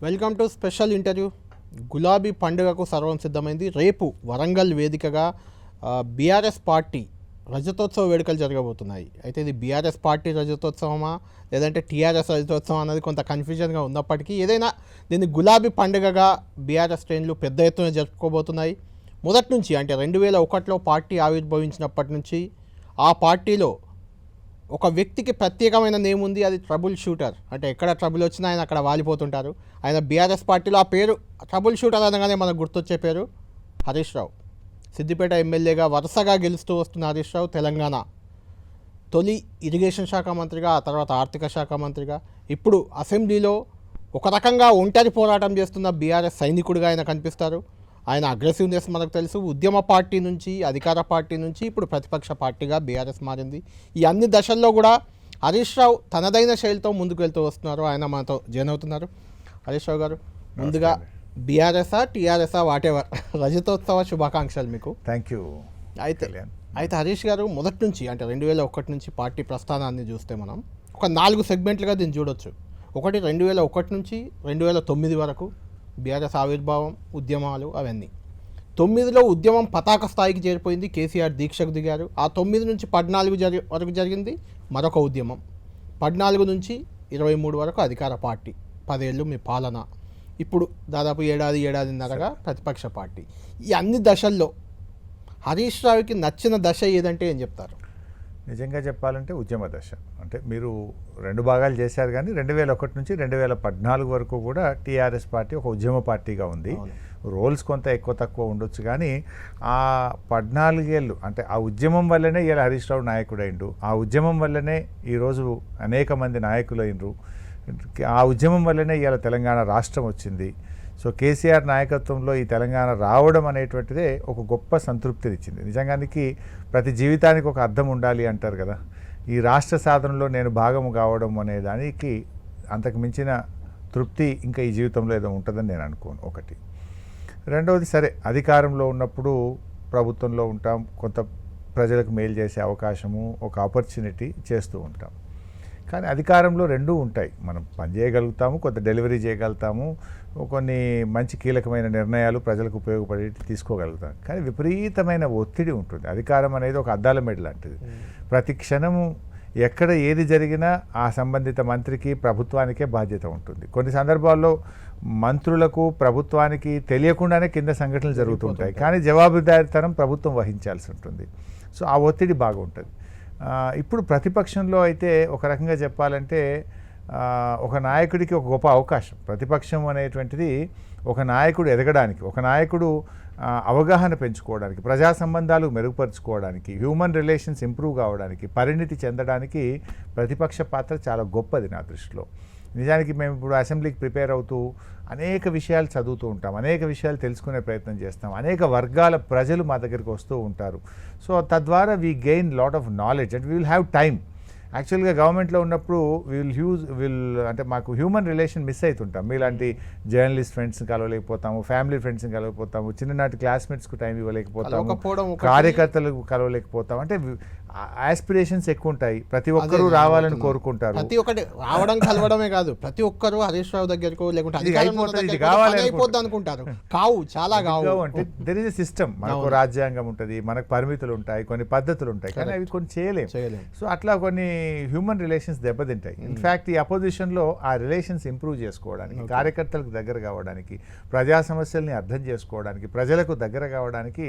Welcome to special interview. గులాబీ పండుగకు సర్వం సిద్ధమైంది. రేపు వరంగల్ వేదికగా బీఆర్ఎస్ పార్టీ రజతోత్సవ వేడుకలు జరగబోతున్నాయి. అయితే ఇది బీఆర్ఎస్ పార్టీ రజతోత్సవమా లేదంటే టీఆర్ఎస్ రజతోత్సవం అన్నది కొంత కన్ఫ్యూజన్గా ఉన్నప్పటికీ ఏదైనా దీన్ని గులాబీ పండుగగా బీఆర్ఎస్ శ్రేణులు పెద్ద ఎత్తున జరుపుకోబోతున్నాయి. మొదటి నుంచి అంటే 2001లో పార్టీ ఆవిర్భవించినప్పటి నుంచి ఆ పార్టీలో ఒక వ్యక్తికి ప్రత్యేకమైన నేమ్ ఉంది, అది ట్రబుల్ షూటర్. అంటే ఎక్కడ ట్రబుల్ వచ్చినా ఆయన అక్కడ వాలిపోతుంటారు. ఆయన బీఆర్ఎస్ పార్టీలో ఆ పేరు ట్రబుల్ షూటర్ అనగానే మనకు గుర్తొచ్చే పేరు హరీష్ రావు. సిద్దిపేట ఎమ్మెల్యేగా వరుసగా గెలుస్తూ వస్తున్న హరీష్ రావు తెలంగాణ తొలి ఇరిగేషన్ శాఖ మంత్రిగా, ఆ తర్వాత ఆర్థిక శాఖ మంత్రిగా, ఇప్పుడు అసెంబ్లీలో ఒక రకంగా ఒంటరి పోరాటం చేస్తున్న బీఆర్ఎస్ సైనికుడిగా ఆయన కనిపిస్తారు. ఆయన అగ్రెసివ్నెస్ మనకు తెలుసు. ఉద్యమ పార్టీ నుంచి అధికార పార్టీ నుంచి ఇప్పుడు ప్రతిపక్ష పార్టీగా బీఆర్ఎస్ మారింది. ఈ అన్ని దశల్లో కూడా హరీష్ రావు తనదైన శైలితో ముందుకు వెళ్తూ వస్తున్నారు. ఆయన మనతో జాయిన్ అవుతున్నారు. హరీష్ రావు గారు, ముందుగా బీఆర్ఎస్ఆ టీఆర్ఎస్ఆ వాటెవర్ రజతోత్సవ శుభాకాంక్షలు మీకు. Thank you. అయితే హరీష్ గారు మొదటి నుంచి అంటే 2001 నుంచి పార్టీ ప్రస్థానాన్ని చూస్తే మనం ఒక 4 సెగ్మెంట్లుగా దీన్ని చూడొచ్చు. ఒకటి 2001 నుంచి 2009 వరకు బీఆర్ఎస్ ఆవిర్భావం, ఉద్యమాలు అవన్నీ. 9లో ఉద్యమం పతాక స్థాయికి చేరిపోయింది, కేసీఆర్ దీక్షకు దిగారు. ఆ 9 నుంచి 14 వరకు జరిగింది మరొక ఉద్యమం. 14 నుంచి 23 వరకు అధికార పార్టీ, 10 ఏళ్ళు మీ పాలన. ఇప్పుడు దాదాపు ఏడాదిన్నరగా ప్రతిపక్ష పార్టీ. ఈ అన్ని దశల్లో హరీష్ రావుకి నచ్చిన దశ ఏదంటే ఏం చెప్తారు? నిజంగా చెప్పాలంటే ఉద్యమ దశ. అంటే మీరు 2 భాగాలు చేశారు, కానీ 2001 నుంచి 2014 వరకు కూడా టీఆర్ఎస్ పార్టీ ఒక ఉద్యమ పార్టీగా ఉంది. రోల్స్ కొంత ఎక్కువ తక్కువ ఉండొచ్చు, కానీ ఆ 14 ఏళ్ళు అంటే ఆ ఉద్యమం వల్లనే ఇలా హరీష్ రావు నాయకుడు అయిండు. ఆ ఉద్యమం వల్లనే ఈరోజు అనేక మంది నాయకులు అయినరు. ఆ ఉద్యమం వల్లనే ఇలా తెలంగాణ రాష్ట్రం వచ్చింది. సో కేసీఆర్ నాయకత్వంలో ఈ తెలంగాణ రావడం అనేటువంటిదే ఒక గొప్ప సంతృప్తినిచ్చింది. నిజంగానికి ప్రతి జీవితానికి ఒక అర్థం ఉండాలి అంటారు కదా. ఈ రాష్ట్ర సాధనలో నేను భాగము కావడం అనే దానికి అంతకు మించిన తృప్తి ఇంకా ఈ జీవితంలో ఏదో ఉంటుందని నేను అనుకోను. ఒకటి. రెండవది, సరే అధికారంలో ఉన్నప్పుడు ప్రభుత్వంలో ఉంటాం, కొంత ప్రజలకు మేలు చేసే అవకాశము, ఒక ఆపర్చునిటీ చేస్తూ ఉంటాం. కానీ అధికారంలో 2 ఉంటాయి. మనం పని చేయగలుగుతాము, కొంత డెలివరీ చేయగలుగుతాము, కొన్ని మంచి కీలకమైన నిర్ణయాలు ప్రజలకు ఉపయోగపడే తీసుకోగలుగుతాం. కానీ విపరీతమైన ఒత్తిడి ఉంటుంది. అధికారం అనేది ఒక అద్దాల మెడ లాంటిది. ప్రతి క్షణము ఎక్కడ ఏది జరిగినా ఆ సంబంధిత మంత్రికి, ప్రభుత్వానికే బాధ్యత ఉంటుంది. కొన్ని సందర్భాల్లో మంత్రులకు, ప్రభుత్వానికి తెలియకుండానే కింద సంఘటనలు జరుగుతుంటాయి, కానీ జవాబుదారీతనం ప్రభుత్వం వహించాల్సి ఉంటుంది. సో ఆ ఒత్తిడి బాగుంటుంది. ఇప్పుడు ప్రతిపక్షంలో అయితే ఒక రకంగా చెప్పాలంటే ఒక నాయకుడికి ఒక గొప్ప అవకాశం. ప్రతిపక్షం అనేటువంటిది ఒక నాయకుడు ఎదగడానికి, ఒక నాయకుడు అవగాహన పెంచుకోవడానికి, ప్రజా సంబంధాలు మెరుగుపరుచుకోవడానికి, హ్యూమన్ రిలేషన్స్ ఇంప్రూవ్ కావడానికి, పరిణితి చెందడానికి ప్రతిపక్ష పాత్ర చాలా గొప్పది నా దృష్టిలో. నిజానికి మేము ఇప్పుడు అసెంబ్లీకి ప్రిపేర్ అవుతూ అనేక విషయాలు చదువుతూ ఉంటాం, అనేక విషయాలు తెలుసుకునే ప్రయత్నం చేస్తాం, అనేక వర్గాల ప్రజలు మా దగ్గరికి వస్తూ ఉంటారు. సో తద్వారా we gain lot of knowledge and we will have time. యాక్చువల్గా గవర్నమెంట్లో ఉన్నప్పుడు అంటే మాకు హ్యూమన్ రిలేషన్ మిస్ అవుతుంటాం. మీలాంటి జర్నలిస్ట్ ఫ్రెండ్స్ని కలవలేకపోతాము, ఫ్యామిలీ ఫ్రెండ్స్ని కలవలేకపోతాము, చిన్ననాటి క్లాస్మేట్స్కు టైం ఇవ్వలేకపోతాము, కార్యకర్తలకు కలవలేకపోతాము. అంటే ఆస్పిరేషన్స్ ఎక్కువ ఉంటాయి. ప్రతి ఒక్కరూ రావాలని కోరుకుంటారు. ప్రతి ఒక్కటి రావడం కలవడమే కాదు, ప్రతి ఒక్కరు హరీష్ రావు దగ్గరకు లేకుంటే అనుకుంటారు. కావు, చాలా కావు. అంటే దెర్ ఇస్ ఎ సిస్టమ్. మనకు రాజ్యాంగం ఉంటుంది, మనకు పరిమితులు ఉంటాయి, కొన్ని పద్ధతులు ఉంటాయి, కానీ అవి కొన్ని చేయలేము. సో అట్లా కొన్ని హ్యూమన్ రిలేషన్స్ దెబ్బతింటాయి. ఇన్ఫ్యాక్ట్ ఈ అపోజిషన్లో ఆ రిలేషన్స్ ఇంప్రూవ్ చేసుకోవడానికి, కార్యకర్తలకు దగ్గర కావడానికి, ప్రజా సమస్యల్ని అర్థం చేసుకోవడానికి, ప్రజలకు దగ్గర కావడానికి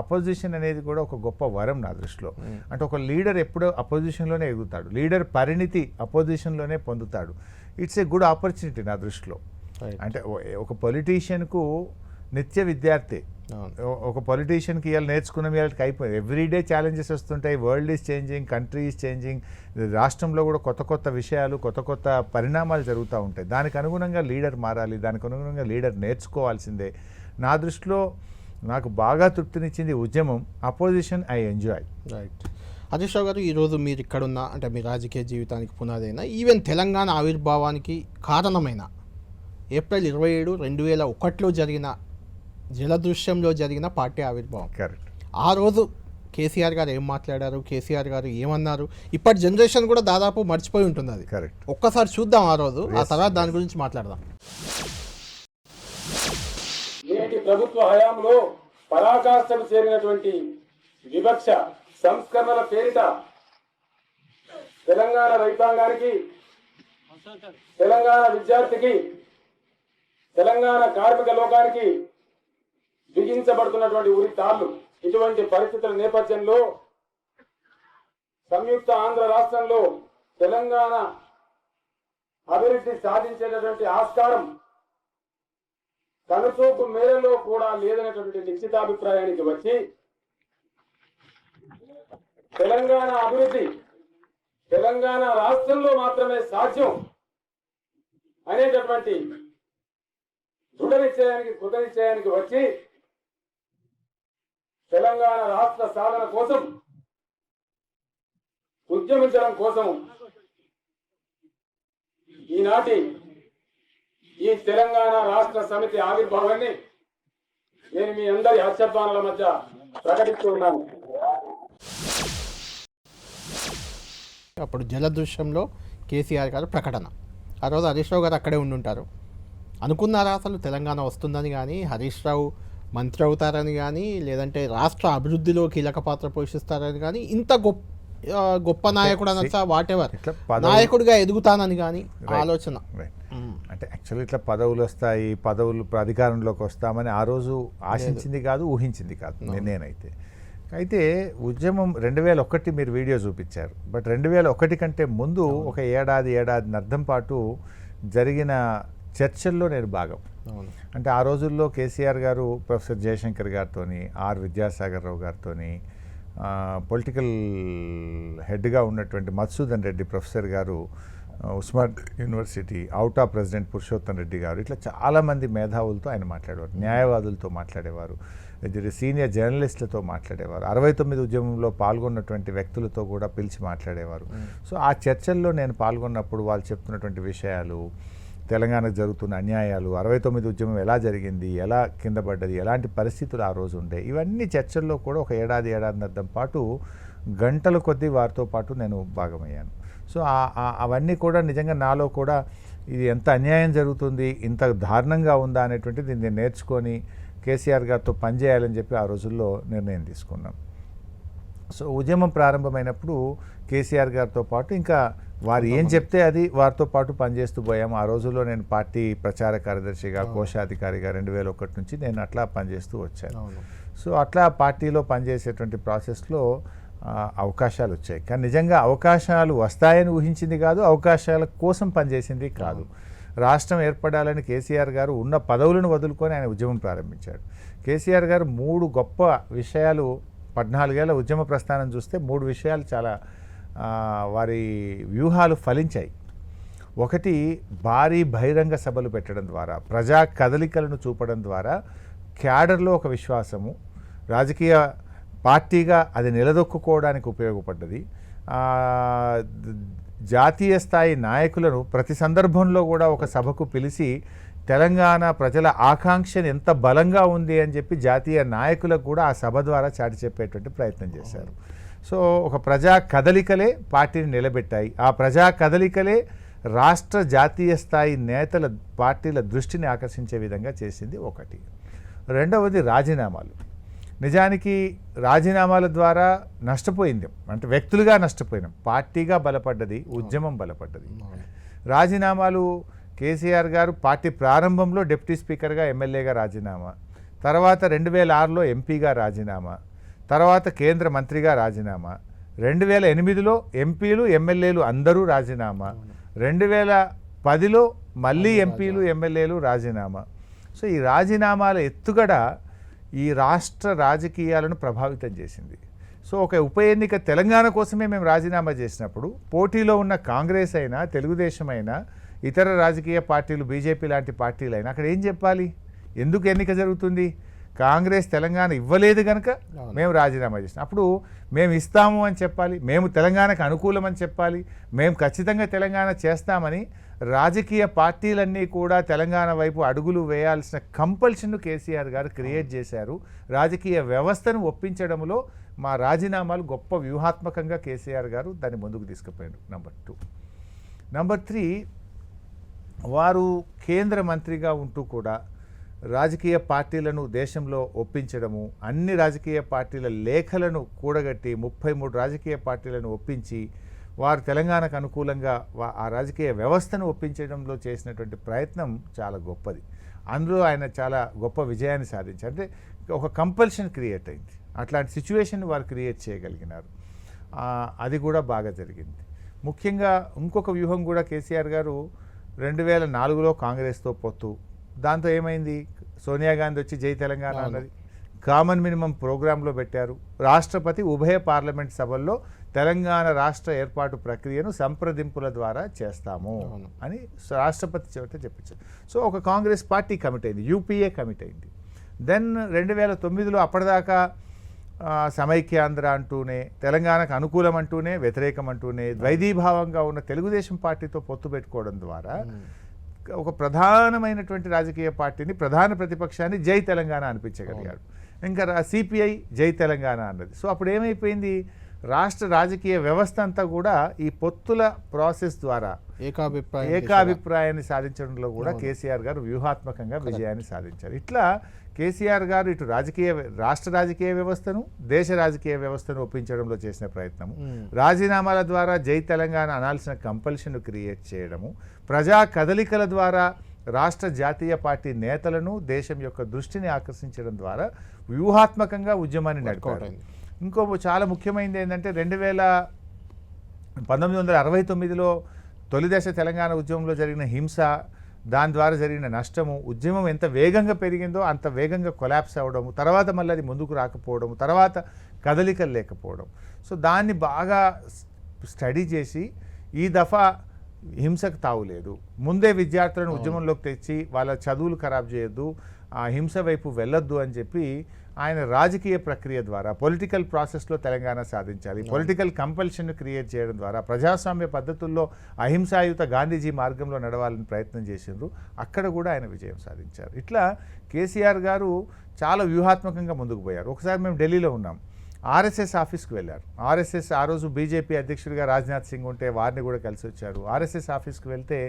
అపోజిషన్ అనేది కూడా ఒక గొప్ప వరం నా దృష్టిలో. అంటే ఒక లీడర్ ఎప్పుడో అపోజిషన్లోనే ఎదుగుతాడు, లీడర్ పరిణితి అపోజిషన్లోనే పొందుతాడు. ఇట్స్ ఏ గుడ్ ఆపర్చునిటీ నా దృష్టిలో. అంటే ఒక పొలిటీషియన్కు నిత్య విద్యార్థి, ఒక పొలిటీషియన్కి ఇవాళ నేర్చుకున్న వాళ్ళకి అయిపోయింది. ఎవ్రీడే ఛాలెంజెస్ వస్తుంటాయి. World is changing, country is changing. రాష్ట్రంలో కూడా కొత్త కొత్త విషయాలు, కొత్త కొత్త పరిణామాలు జరుగుతూ ఉంటాయి. దానికి అనుగుణంగా లీడర్ మారాలి, దానికి అనుగుణంగా లీడర్ నేర్చుకోవాల్సిందే. నా దృష్టిలో నాకు బాగా తృప్తినిచ్చింది ఉద్యమం. Opposition I enjoy. Right. Harish Rao garu, ఈరోజు మీరు ఇక్కడున్న అంటే మీ రాజకీయ జీవితానికి పునాదైన, ఈవెన్ తెలంగాణ ఆవిర్భావానికి కారణమైన ఏప్రిల్ 27, 2001లో జరిగిన జలదృశ్యంలో జరిగిన పార్టీ ఆవిర్భావం. కరెక్ట్. ఆ రోజు కేసీఆర్ గారు ఏం మాట్లాడారు, కేసీఆర్ గారు ఏమన్నారు, ఇప్పటి జనరేషన్ కూడా దాదాపు మర్చిపోయి ఉంటుంది అది. కరెక్ట్. ఒక్కసారి చూద్దాం ఆ రోజు, ఆ తర్వాత దాని గురించి మాట్లాడదాం. ప్రభుత్వ హయాంలో పరాకాష్ఠకు చేరినటువంటి వివక్ష సంస్కరణల పేరిట తెలంగాణ రైతాంగానికి, తెలంగాణ విద్యార్థికి, తెలంగాణ కార్మిక లోకానికి బిగించబడుతున్నటువంటి ఉరి తాళ్లు. ఇటువంటి పరిస్థితుల నేపథ్యంలో సంయుక్త ఆంధ్ర రాష్ట్రంలో తెలంగాణ అభివృద్ధి సాధించేటటువంటి ఆస్కారం కనుచూపు మేరలో కూడా లేదనేటువంటి నిశ్చితాభిప్రాయానికి వచ్చి తెలంగాణ అభివృద్ధి తెలంగాణ రాష్ట్రంలో మాత్రమే సాధ్యం అనేటటువంటి దృఢ నిశ్చయానికి, కృత నిశ్చయానికి వచ్చి తెలంగాణ రాష్ట్ర సాధన కోసం ఉద్యమించడం కోసం ఈనాటి ఈ తెలంగాణ రాష్ట్ర సమితి ఆవిర్భావాన్ని నేను మీ అందరి హర్షధ్వానాల మధ్య ప్రకటిస్తూ ఉన్నాను. అప్పుడు జలదృశ్యంలో కేసీఆర్ గారు ప్రకటన. ఆ రోజు హరీష్ రావు గారు అక్కడే ఉండుంటారు. అనుకున్నారా అసలు తెలంగాణ వస్తుందని కానీ, హరీష్ రావు మంత్రి అవుతారని కానీ, లేదంటే రాష్ట్ర అభివృద్ధిలో కీలక పాత్ర పోషిస్తారని కానీ, ఇంత గొప్ప నాయకుడు అనొచ్చా, వాట్ ఎవర్ నాయకుడిగా ఎదుగుతానని కానీ ఆలోచన? అంటే యాక్చువల్లీ ఇట్లా పదవులు వస్తాయి, పదవులు అధికారంలోకి వస్తామని ఆ రోజు ఆశించింది కాదు, ఊహించింది కాదు నేనైతే. అయితే ఉద్యమం 2001 మీరు వీడియో చూపించారు. బట్ 2001 కంటే ముందు ఒక ఏడాదిన్నర్థం పాటు జరిగిన చర్చల్లో నేను భాగం. అంటే ఆ రోజుల్లో కేసీఆర్ గారు ప్రొఫెసర్ జయశంకర్ గారితో, ఆర్ విద్యాసాగర్ రావు గారితో, పొలిటికల్ హెడ్గా ఉన్నటువంటి మధుసూదన్ రెడ్డి ప్రొఫెసర్ గారు, Osman university out of president Purushottam Reddy గారు, ఇట్లా చాలామంది మేధావులతో ఆయన మాట్లాడేవారు, న్యాయవాదులతో మాట్లాడేవారు, సీనియర్ జర్నలిస్టులతో మాట్లాడేవారు, 69 ఉద్యమంలో పాల్గొన్నటువంటి వ్యక్తులతో కూడా పిలిచి మాట్లాడేవారు. సో ఆ చర్చల్లో నేను పాల్గొన్నప్పుడు వాళ్ళు చెప్తున్నటువంటి విషయాలు, తెలంగాణకు జరుగుతున్న అన్యాయాలు, 69 ఉద్యమం ఎలా జరిగింది, ఎలా కింద పడ్డది, ఎలాంటి పరిస్థితులు ఆ రోజు ఉండే, ఇవన్నీ చర్చల్లో కూడా ఒక ఏడాదిన్నర పాటు గంటల కొద్దీ వారితో పాటు నేను భాగమయ్యాను. సో అవన్నీ కూడా నిజంగా నాలో కూడా ఇది ఎంత అన్యాయం జరుగుతుంది, ఇంత దారుణంగా ఉందా అనేటువంటిది నేను నేర్చుకొని కేసీఆర్ గారితో పనిచేయాలని చెప్పి ఆ రోజుల్లో నిర్ణయం తీసుకున్నాం. సో ఉద్యమం ప్రారంభమైనప్పుడు కేసీఆర్ గారితో పాటు ఇంకా వారు ఏం చెప్తే అది వారితో పాటు పనిచేస్తూ పోయాము. ఆ రోజుల్లో నేను పార్టీ ప్రచార కార్యదర్శిగా, కోశాధికారిగా 2001 నుంచి నేను అట్లా పనిచేస్తూ వచ్చాను. సో అట్లా పార్టీలో పనిచేసేటువంటి ప్రాసెస్లో అవకాశాలు వచ్చాయి. కానీ నిజంగా అవకాశాలు వస్తాయని ఊహించింది కాదు, అవకాశాల కోసం పనిచేసింది కాదు. రాష్ట్రం ఏర్పడాలని కేసీఆర్ గారు ఉన్న పదవులను వదులుకొని ఆయన ఉద్యమం ప్రారంభించాడు. కేసీఆర్ గారు 3 గొప్ప విషయాలు, 14 ఏళ్ల ఉద్యమ ప్రస్థానం చూస్తే 3 విషయాలు చాలా వారి వ్యూహాలు ఫలించాయి. ఒకటి, భారీ బహిరంగ సభలు పెట్టడం ద్వారా, ప్రజా కదలికలను చూపడం ద్వారా క్యాడర్లో ఒక విశ్వాసము, రాజకీయ పార్టీగా అది నిలదొక్కుకోవడానికి ఉపయోగపడ్డది. జాతీయ స్థాయి నాయకులను ప్రతి సందర్భంలో కూడా ఒక సభకు పిలిచి తెలంగాణ ప్రజల ఆకాంక్షను ఎంత బలంగా ఉంది అని చెప్పి జాతీయ నాయకులకు కూడా ఆ సభ ద్వారా చాటి చెప్పేటువంటి ప్రయత్నం చేశారు. సో ఒక ప్రజా కదలికలే పార్టీని నిలబెట్టాయి. ఆ ప్రజా కదలికలే రాష్ట్ర జాతీయ స్థాయి నేతల పార్టీల దృష్టిని ఆకర్షించే విధంగా చేసింది ఒకటి. రెండవది రాజీనామాలు. నిజానికి రాజీనామాల ద్వారా నష్టపోయింది, అంటే వ్యక్తులుగా నష్టపోయినాం, పార్టీగా బలపడ్డది, ఉద్యమం బలపడ్డది. రాజీనామాలు, కేసీఆర్ గారు పార్టీ ప్రారంభంలో డిప్యూటీ స్పీకర్గా, ఎమ్మెల్యేగా రాజీనామా, తర్వాత 2006లో ఎంపీగా రాజీనామా, తర్వాత కేంద్ర మంత్రిగా రాజీనామా, 2008లో ఎంపీలు ఎమ్మెల్యేలు అందరూ రాజీనామా, 2010లో మళ్ళీ ఎంపీలు ఎమ్మెల్యేలు రాజీనామా. సో ఈ రాజీనామాల ఎత్తుగడ ఈ రాష్ట్ర రాజకీయాలను ప్రభావితం చేసింది. సో ఒక ఉప ఎన్నిక తెలంగాణ కోసమే మేము రాజీనామా చేసినప్పుడు పోటీలో ఉన్న కాంగ్రెస్ అయినా, తెలుగుదేశం అయినా, ఇతర రాజకీయ పార్టీలు, బీజేపీ లాంటి పార్టీలు అయినా అక్కడ ఏం చెప్పాలి? ఎందుకు ఎన్నిక జరుగుతుంది? కాంగ్రెస్ తెలంగాణ ఇవ్వలేదు కనుక మేము రాజీనామా చేసినాం. అప్పుడు మేము ఇస్తాము అని చెప్పాలి, మేము తెలంగాణకు అనుకూలమని చెప్పాలి, మేము ఖచ్చితంగా తెలంగాణ చేస్తామని రాజకీయ పార్టీలన్నీ కూడా తెలంగాణ వైపు అడుగులు వేయాల్సిన కంపల్షన్ను కేసీఆర్ గారు క్రియేట్ చేశారు. రాజకీయ వ్యవస్థను ఒప్పించడంలో మా రాజీనామాలు గొప్ప వ్యూహాత్మకంగా కేసీఆర్ గారు దాన్ని ముందుకు తీసుకుపోయారు. నెంబర్ 2. నెంబర్ 3, వారు కేంద్ర మంత్రిగా ఉంటూ కూడా రాజకీయ పార్టీలను దేశంలో ఒప్పించడము, అన్ని రాజకీయ పార్టీల లేఖలను కూడగట్టి 33 రాజకీయ పార్టీలను ఒప్పించి వారు తెలంగాణకు అనుకూలంగా ఆ రాజకీయ వ్యవస్థను ఒప్పించడంలో చేసినటువంటి ప్రయత్నం చాలా గొప్పది. అందులో ఆయన చాలా గొప్ప విజయాన్ని సాధించారు. అంటే ఒక కంపల్షన్ క్రియేట్ అయింది, అట్లాంటి సిచ్యువేషన్ వారు క్రియేట్ చేయగలిగినారు. అది కూడా బాగా జరిగింది. ముఖ్యంగా ఇంకొక వ్యూహం కూడా కేసీఆర్ గారు 2004లో కాంగ్రెస్తో పొత్తు, దాంతో ఏమైంది, సోనియా గాంధీ వచ్చి జై తెలంగాణ అన్నది, కామన్ మినిమం ప్రోగ్రాంలో పెట్టారు. రాష్ట్రపతి ఉభయ పార్లమెంట్ సభల్లో తెలంగాణ రాష్ట్ర ఏర్పాటు ప్రక్రియను సంప్రదింపుల ద్వారా చేస్తాము అని రాష్ట్రపతి చెబితే చెప్పించారు. సో ఒక కాంగ్రెస్ పార్టీ కమిట్ అయింది, యూపీఏ కమిట్ అయింది. దెన్ 2009లో అప్పటిదాకా సమైక్యాంధ్ర అంటూనే, తెలంగాణకు అనుకూలం అంటూనే, వ్యతిరేకం అంటూనే ద్వైధీభావంగా ఉన్న తెలుగుదేశం పార్టీతో పొత్తు పెట్టుకోవడం ద్వారా ఒక ప్రధానమైనటువంటి రాజకీయ పార్టీని, ప్రధాన ప్రతిపక్షాన్ని జై తెలంగాణ అనిపించగలిగాడు. ఇంకా సిపిఐ జై తెలంగాణ అన్నది. సో అప్పుడు ఏమైపోయింది, రాష్ట్ర రాజకీయ వ్యవస్థ అంతా కూడా ఈ పొత్తుల ప్రాసెస్ ద్వారా ఏకాభిప్రాయాన్ని సాధించడంలో కూడా కేసీఆర్ గారు వ్యూహాత్మకంగా విజయాన్ని సాధించారు. ఇట్లా కేసీఆర్ గారు ఇటు రాష్ట్ర రాజకీయ వ్యవస్థను, దేశ రాజకీయ వ్యవస్థను ఒప్పించడంలో చేసిన ప్రయత్నము, రాజీనామాల ద్వారా జై తెలంగాణ అనాల్సిన కంపల్షన్ క్రియేట్ చేయడము, ప్రజా కదలికల ద్వారా రాష్ట్ర జాతీయ పార్టీ నేతలను, దేశం యొక్క దృష్టిని ఆకర్షించడం ద్వారా వ్యూహాత్మకంగా ఉద్యమాన్ని నడిపారు. ఇంకో చాలా ముఖ్యమైనది ఏంటంటే 1969లో తొలి దశ తెలంగాణ ఉద్యమంలో జరిగిన హింస, దాని ద్వారా జరిగిన నష్టము, ఉద్యమం ఎంత వేగంగా పెరిగిందో అంత వేగంగా కొలాప్స్ అవ్వడము, తర్వాత మళ్ళీ అది ముందుకు రాకపోవడము, తర్వాత కదలికలు లేకపోవడం. సో దాన్ని బాగా స్టడీ చేసి ఈ దఫా హింసకు తావులేదు, ముందే విద్యార్థులను ఉద్యమంలోకి తెచ్చి వాళ్ళ చదువులు ఖరాబ్ చేయొద్దు, ఆ హింస వైపు వెళ్ళొద్దు అని చెప్పి ఆయన రాజకీయ ప్రక్రియ ద్వారా పొలిటికల్ ప్రాసెస్లో తెలంగాణ సాధించాలి, పొలిటికల్ కంపల్షన్ క్రియేట్ చేయడం ద్వారా ప్రజాస్వామ్య పద్ధతుల్లో అహింసాయుత గాంధీజీ మార్గంలో నడవాలని ప్రయత్నం చేసిండ్రు. అక్కడ కూడా ఆయన విజయం సాధించారు. ఇట్లా కేసీఆర్ గారు చాలా వ్యూహాత్మకంగా ముందుకు పోయారు. ఒకసారి మేము ఢిల్లీలో ఉన్నాం, ఆర్ఎస్ఎస్ ఆఫీస్కి వెళ్ళారు. ఆర్ఎస్ఎస్ ఆ రోజు బీజేపీ అధ్యక్షుడిగా రాజ్నాథ్ సింగ్ ఉంటే వారిని కూడా కలిసి వచ్చారు. ఆర్ఎస్ఎస్ ఆఫీస్కి వెళ్తే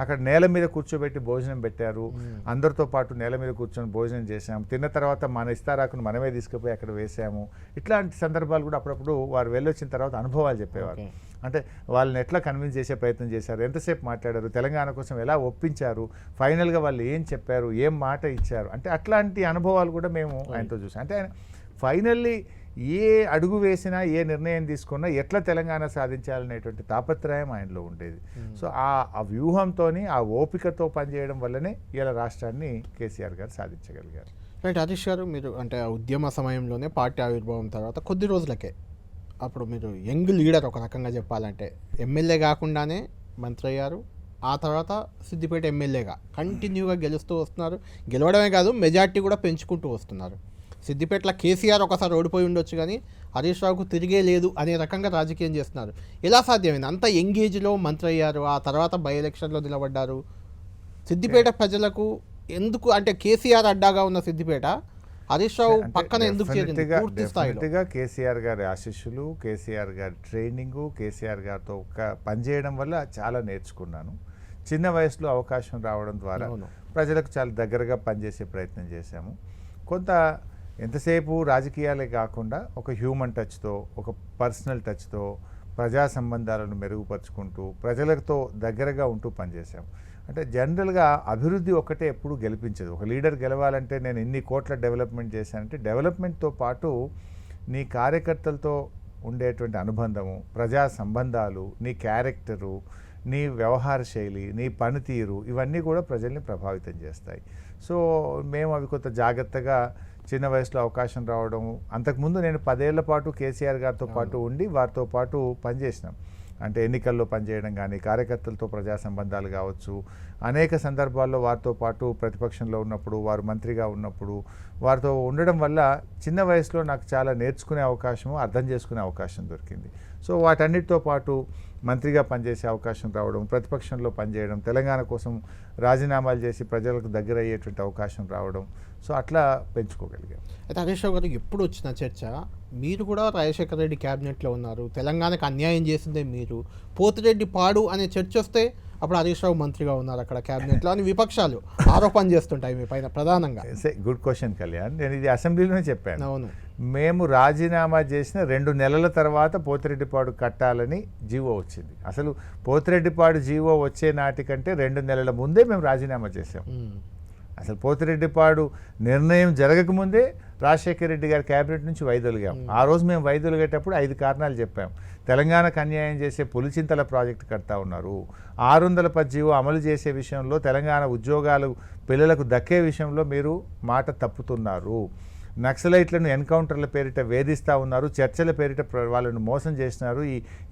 అక్కడ నేల మీద కూర్చోబెట్టి భోజనం పెట్టారు, అందరితో పాటు నేల మీద కూర్చొని భోజనం చేశాము. తిన్న తర్వాత మన ఇస్తారాకును మనమే తీసుకుపోయి అక్కడ వేసాము. ఇట్లాంటి సందర్భాలు కూడా అప్పుడప్పుడు వారు వెళ్ళొచ్చిన తర్వాత అనుభవాలు చెప్పేవారు. అంటే వాళ్ళని ఎట్లా కన్విన్స్ చేసే ప్రయత్నం చేశారు, ఎంతసేపు మాట్లాడారు, తెలంగాణ కోసం ఎలా ఒప్పించారు, ఫైనల్గా వాళ్ళు ఏం చెప్పారు, ఏం మాట ఇచ్చారు, అంటే అట్లాంటి అనుభవాలు కూడా మేము ఆయనతో చూసాం. అంటే ఆయన ఫైనల్లీ ఏ అడుగు వేసినా, ఏ నిర్ణయం తీసుకున్నా ఎట్లా తెలంగాణ సాధించాలనేటువంటి తాపత్రయం ఆయనలో ఉండేది. సో ఆ వ్యూహంతో, ఆ ఓపికతో పనిచేయడం వల్లనే ఇలా రాష్ట్రాన్ని కేసీఆర్ గారు సాధించగలిగారు. రైట్. హరీష్ గారు, మీరు అంటే ఆ ఉద్యమ సమయంలోనే పార్టీ ఆవిర్భావం తర్వాత కొద్ది రోజులకే అప్పుడు మీరు యంగ్ లీడర్ ఒక రకంగా చెప్పాలంటే, ఎమ్మెల్యే కాకుండానే మంత్రి అయ్యారు. ఆ తర్వాత సిద్దిపేట ఎమ్మెల్యేగా కంటిన్యూగా గెలుస్తూ వస్తున్నారు. గెలవడమే కాదు, మెజార్టీ కూడా పెంచుకుంటూ వస్తున్నారు. సిద్దిపేటలో కేసీఆర్ ఒకసారి ఓడిపోయి ఉండొచ్చు, కానీ హరీష్ రావుకు తిరిగే లేదు అనే రకంగా రాజకీయం చేస్తున్నారు. ఎలా సాధ్యమైంది? అంత యంగేజ్లో మంత్రి అయ్యారు, ఆ తర్వాత బై ఎలక్షన్లో నిలబడ్డారు. సిద్దిపేట ప్రజలకు ఎందుకు, అంటే కేసీఆర్ అడ్డాగా ఉన్న సిద్దిపేట హరీష్ రావు పక్కన ఎందుకు చేరింది పూర్తి స్థాయిలో? కేసీఆర్ గారి ఆశీస్సులు, కేసీఆర్ గారి ట్రైనింగు, కేసీఆర్ గారితో పనిచేయడం వల్ల చాలా నేర్చుకున్నాను. చిన్న వయసులో అవకాశం రావడం ద్వారా ప్రజలకు చాలా దగ్గరగా పనిచేసే ప్రయత్నం చేశాము. కొంత ఎంతసేపు రాజకీయాలే కాకుండా ఒక హ్యూమన్ టచ్తో, ఒక పర్సనల్ టచ్తో ప్రజా సంబంధాలను మెరుగుపరుచుకుంటూ ప్రజలతో దగ్గరగా ఉంటూ పనిచేశాం. అంటే జనరల్గా అభివృద్ధి ఒక్కటే ఎప్పుడు గెలిపించదు. ఒక లీడర్ గెలవాలంటే నేను ఇన్ని కోట్ల డెవలప్మెంట్ చేశానంటే, డెవలప్మెంట్తో పాటు నీ కార్యకర్తలతో ఉండేటువంటి అనుబంధము, ప్రజా సంబంధాలు, నీ క్యారెక్టరు, నీ వ్యవహార శైలి, నీ పనితీరు, ఇవన్నీ కూడా ప్రజల్ని ప్రభావితం చేస్తాయి. సో మేము అవి కొంత జాగ్రత్తగా చిన్న వయసులో అవకాశం రావడం, అంతకుముందు నేను 10 ఏళ్ల పాటు కేసీఆర్ గారితో పాటు ఉండి వారితో పాటు పనిచేసినాం. అంటే ఎన్నికల్లో పనిచేయడం కానీ, కార్యకర్తలతో ప్రజా సంబంధాలు కావచ్చు, అనేక సందర్భాల్లో వారితో పాటు ప్రతిపక్షంలో ఉన్నప్పుడు, వారు మంత్రిగా ఉన్నప్పుడు వారితో ఉండడం వల్ల చిన్న వయసులో నాకు చాలా నేర్చుకునే అవకాశము, అర్థం చేసుకునే అవకాశం దొరికింది. సో వాటన్నిటితో పాటు మంత్రిగా పనిచేసే అవకాశం రావడం, ప్రతిపక్షంలో పనిచేయడం, తెలంగాణ కోసం రాజీనామాలు చేసి ప్రజలకు దగ్గర అయ్యేటువంటి అవకాశం రావడం, సో అట్లా పెంచుకోగలిగాం. అయితే హరీష్ రావు గారు, ఎప్పుడు వచ్చిన చర్చ, మీరు కూడా రాజశేఖర రెడ్డి క్యాబినెట్లో ఉన్నారు, తెలంగాణకు అన్యాయం చేసిందే మీరు, పోతిరెడ్డి పాడు అనే చర్చ వస్తే అప్పుడు హరీష్ రావు మంత్రిగా ఉన్నారు అక్కడ క్యాబినెట్లో అని విపక్షాలు ఆరోపణ చేస్తుంటాయి మీ పైన ప్రధానంగా. Good question Kalyan. నేను ఇది అసెంబ్లీలోనే చెప్పాను. అవును, మేము రాజీనామా చేసిన 2 నెలల తర్వాత పోతిరెడ్డిపాడు కట్టాలని జీవో వచ్చింది. అసలు పోతిరెడ్డిపాడు జీవో వచ్చే నాటికంటే 2 నెలల ముందే మేము రాజీనామా చేసాం. అసలు పోతిరెడ్డిపాడు నిర్ణయం జరగకముందే రాజశేఖర రెడ్డి గారి క్యాబినెట్ నుంచి వైదొలిగాం. ఆ రోజు మేము వైదొలిగేటప్పుడు 5 కారణాలు చెప్పాం. తెలంగాణకు అన్యాయం చేసే పులిచింతల ప్రాజెక్టు కడతా ఉన్నారు, 610 జీవో అమలు చేసే విషయంలో, తెలంగాణ ఉద్యోగాలు పిల్లలకు దక్కే విషయంలో మీరు మాట తప్పుతున్నారు, నక్సలైట్లను ఎన్కౌంటర్ల పేరిట వేధిస్తూ ఉన్నారు, చర్చల పేరిట వాళ్ళను మోసం చేసినారు,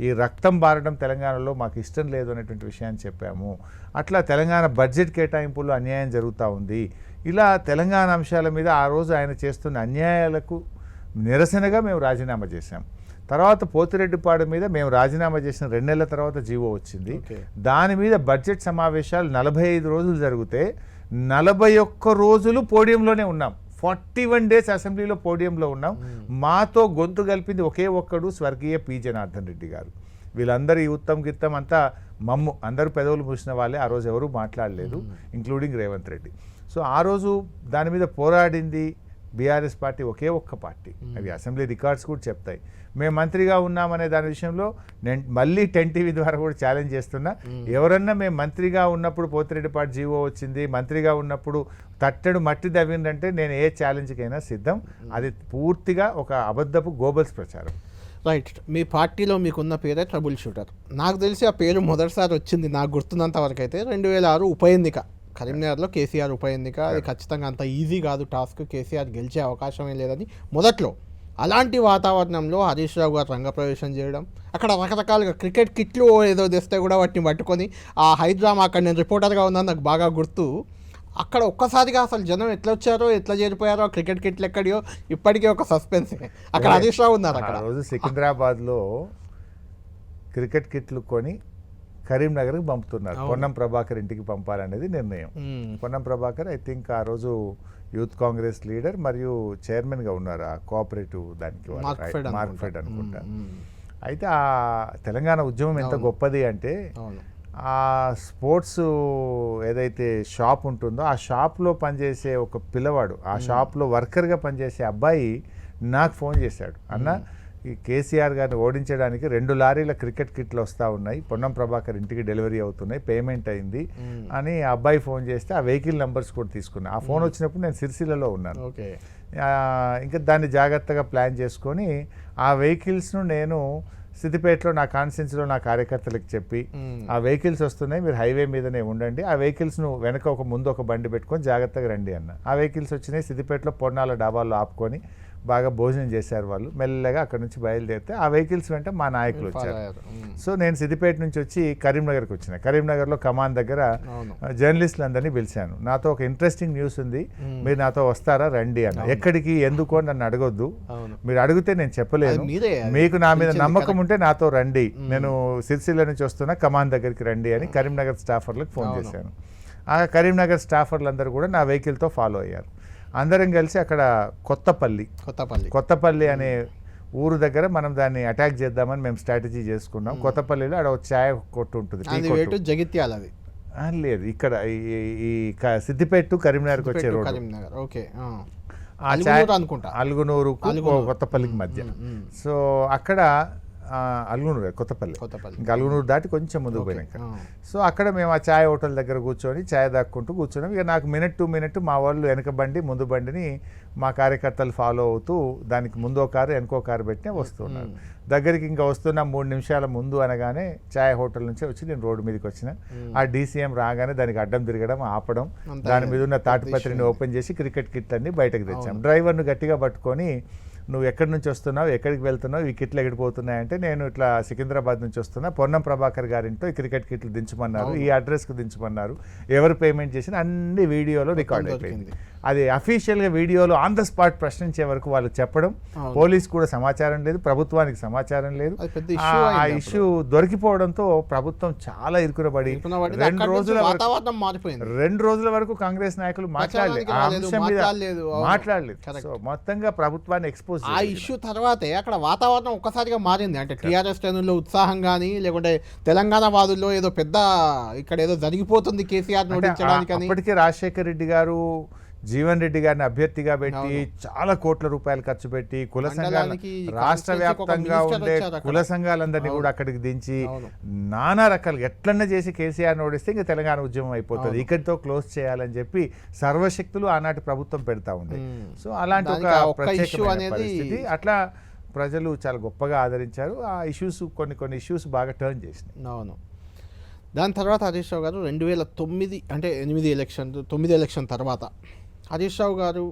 ఈ రక్తం బారడం తెలంగాణలో మాకు ఇష్టం లేదు అనేటువంటి విషయాన్ని చెప్పాము. అట్లా తెలంగాణ బడ్జెట్ కేటాయింపుల్లో అన్యాయం జరుగుతూ ఉంది. ఇలా తెలంగాణ అంశాల మీద ఆ రోజు ఆయన చేస్తున్న అన్యాయాలకు నిరసనగా మేము రాజీనామా చేశాం. తర్వాత పోతిరెడ్డిపాడు మీద మేము రాజీనామా చేసిన 2 నెలల తర్వాత జీవో వచ్చింది. దాని మీద బడ్జెట్ సమావేశాలు 45 రోజులు జరిగితే 41 రోజులు పోడియంలోనే ఉన్నాం. 41 డేస్ అసెంబ్లీలో పోడియంలో ఉన్నాం. మాతో గొంతు కలిపింది ఒకే ఒక్కడు, స్వర్గీయ పి జనార్దన్ రెడ్డి గారు. వీళ్ళందరూ ఈ ఉత్తమ్ గిత్తం అంతా మమ్ము అందరూ పెదవులు మూసిన వాళ్ళే. ఆ రోజు ఎవరూ మాట్లాడలేదు, ఇంక్లూడింగ్ రేవంత్ రెడ్డి. సో ఆ రోజు దాని మీద పోరాడింది బీఆర్ఎస్ పార్టీ ఒకే ఒక్క పార్టీ. అవి అసెంబ్లీ రికార్డ్స్ కూడా చెప్తాయి. మేము మంత్రిగా ఉన్నామనే దాని విషయంలో నేను మళ్ళీ 10 టీవీ ద్వారా కూడా ఛాలెంజ్ చేస్తున్నా. ఎవరన్నా మేము మంత్రిగా ఉన్నప్పుడు పోతిరెడ్డిపాటు జీవో వచ్చింది, మంత్రిగా ఉన్నప్పుడు తట్టెడు మట్టి దవ్విందంటే నేను ఏ ఛాలెంజ్కైనా సిద్ధం. అది పూర్తిగా ఒక అబద్ధపు గోబల్స్ ప్రచారం. రైట్. మీ పార్టీలో మీకున్న పేరే ట్రబుల్ షూటర్. నాకు తెలిసి ఆ పేరు మొదటిసారి వచ్చింది నాకు గుర్తున్నంత వరకు అయితే 2006 ఉప ఎన్నిక, కరీంనగర్లో కేసీఆర్ ఉప ఎన్నిక. అది ఖచ్చితంగా అంత ఈజీ కాదు టాస్క్, కేసీఆర్ గెలిచే అవకాశమే లేదని మొదట్లో. అలాంటి వాతావరణంలో హరీష్ రావు గారు రంగప్రవేశం చేయడం, అక్కడ రకరకాలుగా క్రికెట్ కిట్లు ఏదో తెస్తే కూడా వాటిని పట్టుకొని ఆ హైడ్రామా, అక్కడ నేను రిపోర్టర్గా ఉన్నాను నాకు బాగా గుర్తు, అక్కడ ఒక్కసారిగా అసలు జనం ఎట్లా వచ్చారో ఎట్లా చేరిపోయారో, క్రికెట్ కిట్లు ఎక్కడియో ఇప్పటికీ ఒక సస్పెన్స్. అక్కడ హరీష్ రావు ఉన్నారు. అక్కడ రోజు సికింద్రాబాద్లో క్రికెట్ కిట్లు కొని కరీంనగర్కి పంపుతున్నారు. పొన్నం ప్రభాకర్ ఇంటికి పంపాలనేది నిర్ణయం. పొన్నం ప్రభాకర్ ఐ థింక్ ఆ రోజు యూత్ కాంగ్రెస్ లీడర్ మరియు చైర్మన్గా ఉన్నారు ఆ కోఆపరేటివ్ దానికి, మార్క్ఫెడ్ అనుకుంటా. అయితే ఆ తెలంగాణ ఉద్యమం ఎంత గొప్పది అంటే ఆ స్పోర్ట్స్ ఏదైతే షాప్ ఉంటుందో ఆ షాప్లో పనిచేసే ఒక పిల్లవాడు, ఆ షాప్లో వర్కర్గా పనిచేసే అబ్బాయి నాకు ఫోన్ చేశాడు, అన్న ఈ కేసీఆర్ గారిని ఓడించడానికి 2 లారీల క్రికెట్ కిట్లు వస్తూ ఉన్నాయి, పొన్నం ప్రభాకర్ ఇంటికి డెలివరీ అవుతున్నాయి, పేమెంట్ అయింది అని ఆ అబ్బాయి ఫోన్ చేస్తే ఆ వెహికల్ నెంబర్స్ కూడా తీసుకున్నా. ఆ ఫోన్ వచ్చినప్పుడు నేను సిరిసిల్లలో ఉన్నాను. ఇంకా దాన్ని జాగ్రత్తగా ప్లాన్ చేసుకొని ఆ వెహికల్స్ను నేను సిద్దిపేటలో నా కాన్స్టిట్యున్సీలో నా కార్యకర్తలకు చెప్పి ఆ వెహికల్స్ వస్తున్నాయి, మీరు హైవే మీదనే ఉండండి, ఆ వెహికల్స్ను వెనక ముందు ఒక బండి పెట్టుకొని జాగ్రత్తగా రండి అన్న. ఆ వెహికల్స్ వచ్చినాయి, సిద్దిపేటలో పొన్నాల డాబాల్లో ఆపుకొని బాగా భోజనం చేశారు వాళ్ళు. మెల్లగా అక్కడ నుంచి బయలుదేరితే ఆ వెహికల్స్ వెంట మా నాయకులు వచ్చారు. సో నేను సిద్దిపేట నుంచి వచ్చి కరీంనగర్కి వచ్చిన. కరీంనగర్లో కమాన్ దగ్గర జర్నలిస్టులు అందరినీ పిలిచాను. నాతో ఒక ఇంట్రెస్టింగ్ న్యూస్ ఉంది, మీరు నాతో వస్తారా రండి అన్న. ఎక్కడికి ఎందుకు అని నన్ను అడగొద్దు, మీరు అడిగితే నేను చెప్పలేను, మీకు నా మీద నమ్మకం ఉంటే నాతో రండి, నేను సిరిసిల్ల నుంచి వస్తున్నా, కమాన్ దగ్గరికి రండి అని కరీంనగర్ స్టాఫర్లకు ఫోన్ చేశాను. ఆ కరీంనగర్ స్టాఫర్లు కూడా నా వెహికల్తో ఫాలో అయ్యారు. అందరం కలిసి అక్కడ కొత్తపల్లి అనే ఊరు దగ్గర మనం దాన్ని అటాక్ చేద్దామని మేము స్ట్రాటజీ చేసుకున్నాం. కొత్తపల్లిలో అక్కడ ఒక ఛాయ్ కొట్టు ఉంటుంది, లేదు ఇక్కడ ఈ సిద్దిపేట టు కరీంనగర్కి వచ్చే రోడ్, అల్గునూరు కొత్తపల్లికి మధ్య. సో అక్కడ అల్గునూరు కొత్తపల్లి, ఇంకా అల్గునూరు దాటి కొంచెం ముందుకు పోయినాక. సో అక్కడ మేము ఆ ఛాయ్ హోటల్ దగ్గర కూర్చొని ఛాయ్ దాక్కుంటూ కూర్చున్నాం. ఇక నాకు మినిట్ టు మినిట్ మా వాళ్ళు వెనక బండి ముందు బండిని మా కార్యకర్తలు ఫాలో అవుతూ దానికి ముందో కారు వెనకో కారు పెట్టినే వస్తున్నారు. దగ్గరికి ఇంకా వస్తున్నా 3 నిమిషాల ముందు అనగానే ఛాయ్ హోటల్ నుంచి వచ్చి నేను రోడ్డు మీదకి వచ్చిన. ఆ డీసీఎం రాగానే దానికి అడ్డం తిరగడం, ఆపడం, దాని మీద ఉన్న తాటిపత్రిని ఓపెన్ చేసి క్రికెట్ కిట్ అన్ని బయటకు తెచ్చాం. డ్రైవర్ను గట్టిగా పట్టుకొని నువ్వు ఎక్కడి నుంచి వస్తున్నావు, ఎక్కడికి వెళ్తున్నావు, ఈ కిట్లు ఎగిడిపోతున్నాయంటే నేను ఇట్లా సికింద్రాబాద్ నుంచి వస్తున్నా, పొన్నం ప్రభాకర్ గారింటో ఈ క్రికెట్ కిట్లు దించమన్నారు, ఈ అడ్రస్కు దించమన్నారు, ఎవరు పేమెంట్ చేసినా అన్ని వీడియోలో రికార్డ్ అయిపోయింది. అది అఫీషియల్గా వీడియోలో ఆన్ ద స్పాట్ ప్రశ్నించే వరకు వాళ్ళు చెప్పడం, పోలీస్ కూడా సమాచారం లేదు, ప్రభుత్వానికి సమాచారం లేదు. ఆ ఇష్యూ దొరికిపోవడంతో ప్రభుత్వం చాలా ఇరుకునబడి 2 రోజుల వరకు కాంగ్రెస్ నాయకులు మాట్లాడలేదు, ఆ అంశం మీద మాట్లాడలేదు. సో మొత్తంగా ప్రభుత్వాన్ని ఎక్స్పోజ్ అపోజ్ ఆ ఇష్యూ తర్వాతే అక్కడ వాతావరణం ఒక్కసారిగా మారింది. అంటే టీఆర్ఎస్ శ్రేణుల్లో ఉత్సాహం కానీ, లేకుంటే తెలంగాణ వాదుల్లో ఏదో పెద్ద ఇక్కడ ఏదో జరిగిపోతుంది కేసీఆర్ ఓడించడానికని. అప్పటికే రాజశేఖర్ రెడ్డి గారు జీవన్ రెడ్డి గారిని అభ్యర్థిగా పెట్టి చాలా కోట్ల రూపాయలు ఖర్చు పెట్టి కుల సంఘాలు రాష్ట్ర వ్యాప్తంగా ఉండే కుల సంఘాలందరినీ కూడా అక్కడికి దించి నానా రకాలుగా ఎట్లన్నా చేసి కేసీఆర్ని ఓడిస్తే ఇంకా తెలంగాణ ఉద్యమం అయిపోతుంది, ఇక్కడితో క్లోజ్ చేయాలని చెప్పి సర్వశక్తులు ఆనాటి ప్రభుత్వం పెడతా ఉంది. సో అలాంటి ఒక ప్రత్యేకమైన పరిస్థితి అట్లా ప్రజలు చాలా గొప్పగా ఆదరించారు. ఆ ఇష్యూస్ కొన్ని ఇష్యూస్ బాగా టర్న్ చేసినాయి. అవును. దాని తర్వాత హరీష్ రావు గారు 2009 అంటే 9 ఎలక్షన్ తర్వాత హరీష్ రావు గారు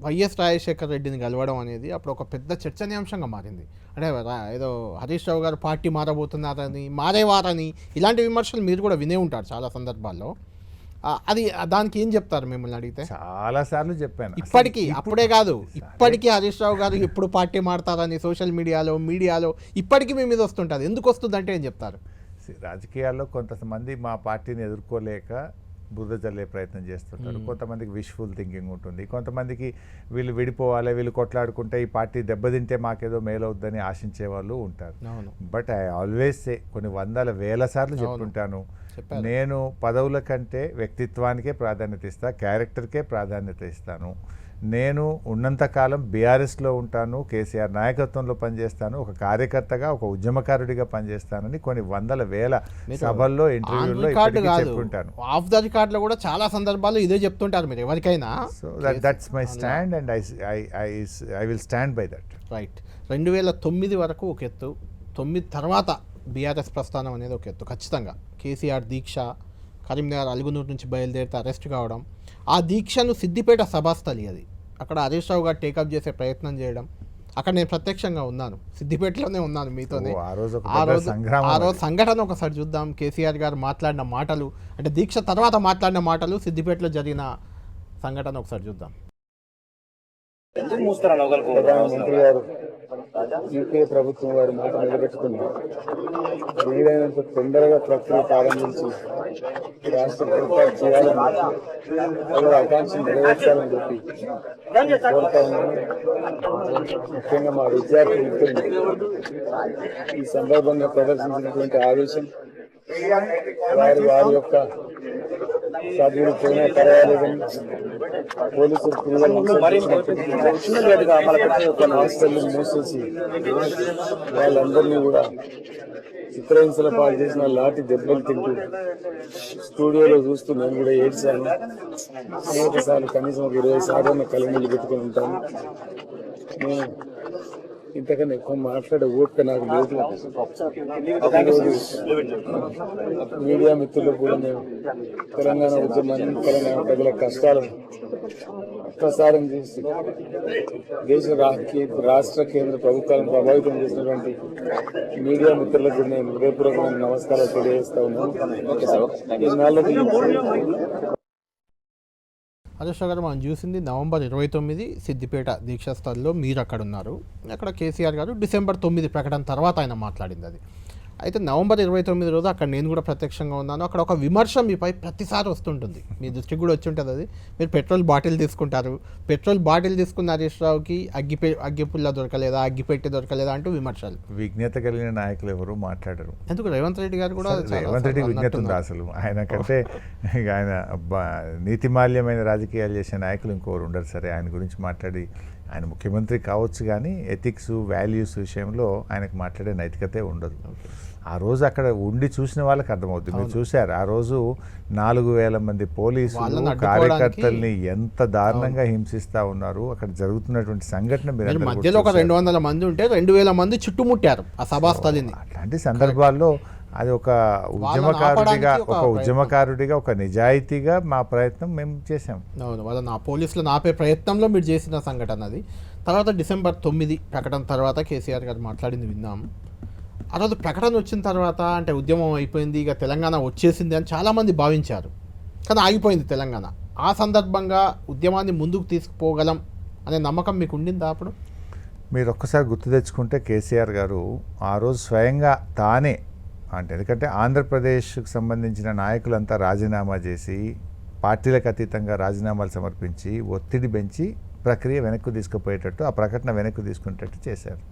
వైఎస్ రాజశేఖర రెడ్డిని కలవడం అనేది అప్పుడు ఒక పెద్ద చర్చనీయాంశంగా మారింది. అంటే ఏదో హరీష్ రావు గారు పార్టీ మారబోతున్నారని, మారేవారని ఇలాంటి విమర్శలు మీరు కూడా వినే ఉంటారు చాలా సందర్భాల్లో. అది దానికి ఏం చెప్తారు మిమ్మల్ని అడిగితే? చాలా సార్లు చెప్పాను. ఇప్పటికీ అప్పుడే కాదు, ఇప్పటికీ హరీష్ రావు గారు ఎప్పుడు పార్టీ మారతారని సోషల్ మీడియాలో ఇప్పటికీ మీ మీద వస్తుంటుంది. ఎందుకు వస్తుంది అంటే ఏం చెప్తారు? రాజకీయాల్లో కొంతమంది మా పార్టీని ఎదుర్కోలేక బురద చల్లే ప్రయత్నం చేస్తుంటారు. కొంతమందికి విష్ఫుల్ థింకింగ్ ఉంటుంది, కొంతమందికి వీళ్ళు విడిపోవాలి, వీళ్ళు కొట్లాడుకుంటే ఈ పార్టీ దెబ్బతింటే మాకేదో మేలవుద్దని ఆశించే వాళ్ళు ఉంటారు. బట్ ఐ ఆల్వేస్ సే, కొన్ని వేల సార్లు చెప్తుంటాను, నేను పదవుల కంటే వ్యక్తిత్వానికే ప్రాధాన్యత ఇస్తా, క్యారెక్టర్కే ప్రాధాన్యత ఇస్తాను. నేను ఉన్నంతకాలం బీఆర్ఎస్లో ఉంటాను, కేసీఆర్ నాయకత్వంలో పనిచేస్తాను, ఒక కార్యకర్తగా ఒక ఉద్యమకారుడిగా పనిచేస్తానని కొన్ని వేల సభల్లో ఇంటర్వ్యూల్లో చెప్పుకుంటాను. ఆఫ్ ద రికార్డులో కూడా చాలా సందర్భాల్లో ఇదే చెప్తుంటారు మీరు ఎవరికైనా. So that's my stand and I will stand by that. Right. 2009 వరకు ఒక ఎత్తు, 9 తర్వాత బీఆర్ఎస్ ప్రస్థానం అనేది ఒక ఎత్తు. ఖచ్చితంగా కేసీఆర్ దీక్ష, కరీంనగర్ అలుగునూరు నుంచి బయలుదేరితే అరెస్ట్ కావడం, ఆ దీక్షను సిద్దిపేట సభాస్థలి అది, అక్కడ హరీష్ రావు గారు టేకప్ చేసే ప్రయత్నం చేయడం, అక్కడ నేను ప్రత్యక్షంగా ఉన్నాను, సిద్దిపేటలోనే ఉన్నాను మీతోనే. ఆ రోజు సంఘటన ఒకసారి చూద్దాం. కేసీఆర్ గారు మాట్లాడిన మాటలు, అంటే దీక్ష తర్వాత మాట్లాడిన మాటలు, సిద్దిపేటలో జరిగిన సంఘటన ఒకసారి చూద్దాం. ప్రధానమంత్రి గారు యూపీఏ ప్రభుత్వం వారి మాట నిలబెట్టుకున్నారు. వీలైనంత తొందరగా ప్రక్రియ ప్రారంభించి రాష్ట్ర ఏర్పాటు చేయాలని, వాళ్ళ ఆకాంక్షలు నెరవేర్చాలని చెప్పి కోరుతా ఉన్నాను. ముఖ్యంగా మా విద్యార్థి మిత్రులు ఈ సందర్భంగా ప్రదర్శించినటువంటి ఆవేశం, వారి యొక్క చదువులు పోయినా పర్వాలేదని పోలీసులు హాస్టల్ని మూసేసి వాళ్ళందరినీ కూడా చిత్రహింసల పాలు చేసిన లాఠీ దెబ్బలు తింటూ స్టూడియోలో చూస్తూ నేను కూడా ఏడ్చాను. అనేక సార్లు కనీసం ఒక 20 సార్లు కళ్ళనీళ్ళు పెట్టుకుని ఉంటాను. నేను ఇంతకన్నా ఎక్కువ మాట్లాడే ఓపిక నాకు లేదు. మీడియా మిత్రులు కూడా మేము తెలంగాణ ఉద్యమాన్ని, తెలంగాణ ప్రజల కష్టాలను ప్రసారం చేసి దేశ రాష్ట్ర కేంద్ర ప్రభుత్వాలను ప్రభావితం చేసినటువంటి మీడియా మిత్రులకు నేను హృదయపూర్వకమైన నమస్కారాలు తెలియజేస్తా ఉన్నాను. హరీష్ రావు గారు, మనం చూసింది నవంబర్ 29 సిద్దిపేట దీక్షాస్థల్లో మీరు అక్కడ ఉన్నారు. అక్కడ కేసీఆర్ గారు డిసెంబర్ 9 ప్రకటన తర్వాత ఆయన మాట్లాడింది అది. అయితే నవంబర్ 29 రోజు అక్కడ నేను కూడా ప్రత్యక్షంగా ఉన్నాను. అక్కడ ఒక విమర్శ మీపై ప్రతిసారి వస్తుంటుంది, మీ దృష్టికి కూడా వచ్చి ఉంటుంది అది. మీరు పెట్రోల్ బాటిల్ తీసుకుంటారు, పెట్రోల్ బాటిల్ తీసుకున్న హరీష్ రావుకి అగ్గిపుల్ల దొరకలేదా, అగ్గిపెట్టి దొరకలేదా అంటూ విమర్శలు. విజ్ఞత కలిగిన నాయకులు ఎవరు మాట్లాడరు. ఎందుకు రేవంత్ రెడ్డి గారు కూడా, రేవంత్ రెడ్డి విజ్ఞత ఉంది అసలు. ఆయన కంటే ఆయన నీతిమాల్యమైన రాజకీయాలు చేసే నాయకులు ఇంకోరు ఉండరు. సరే, ఆయన గురించి మాట్లాడి, ఆయన ముఖ్యమంత్రి కావచ్చు కానీ ఎథిక్స్, వాల్యూస్ విషయంలో ఆయనకు మాట్లాడే నైతికతే ఉండదు. ఆ రోజు అక్కడ ఉండి చూసిన వాళ్ళకి అర్థమవుతుంది. మీరు చూశారు, ఆ రోజు 4,000 మంది పోలీసులు కార్యకర్తల్ని ఎంత దారుణంగా హింసిస్తూ ఉన్నారు. అక్కడ జరుగుతున్నటువంటి సంఘటన మీరు మధ్యలో ఒక 200 మంది ఉంటే 2,000 మంది చుట్టుముట్టారు ఆ సభాస్థలిని. అట్లాంటి సందర్భాల్లో అది ఒక ఉద్యమకారుడిగా ఒక నిజాయితీగా మా ప్రయత్నం మేము చేసాం. అవును, వాళ్ళని పోలీసులను ఆపే ప్రయత్నంలో మీరు చేసిన సంఘటన అది. తర్వాత డిసెంబర్ 9 ప్రకటన తర్వాత కేసీఆర్ గారు మాట్లాడింది విన్నాము. ఆ రోజు ప్రకటన వచ్చిన తర్వాత అంటే ఉద్యమం అయిపోయింది, ఇక తెలంగాణ వచ్చేసింది అని చాలామంది భావించారు. కానీ ఆగిపోయింది తెలంగాణ. ఆ సందర్భంగా ఉద్యమాన్ని ముందుకు తీసుకుపోగలం అనే నమ్మకం మీకు ఉండిందా అప్పుడు? మీరు ఒక్కసారి గుర్తు తెచ్చుకుంటే కేసీఆర్ గారు ఆ రోజు స్వయంగా తానే, అంటే ఎందుకంటే ఆంధ్రప్రదేశ్కి సంబంధించిన నాయకులంతా రాజీనామా చేసి, పార్టీలకు అతీతంగా రాజీనామాలు సమర్పించి ఒత్తిడి పెంచి ప్రక్రియ వెనక్కి తీసుకుపోయేటట్టు, ఆ ప్రకటన వెనక్కి తీసుకునేటట్టు చేశారు.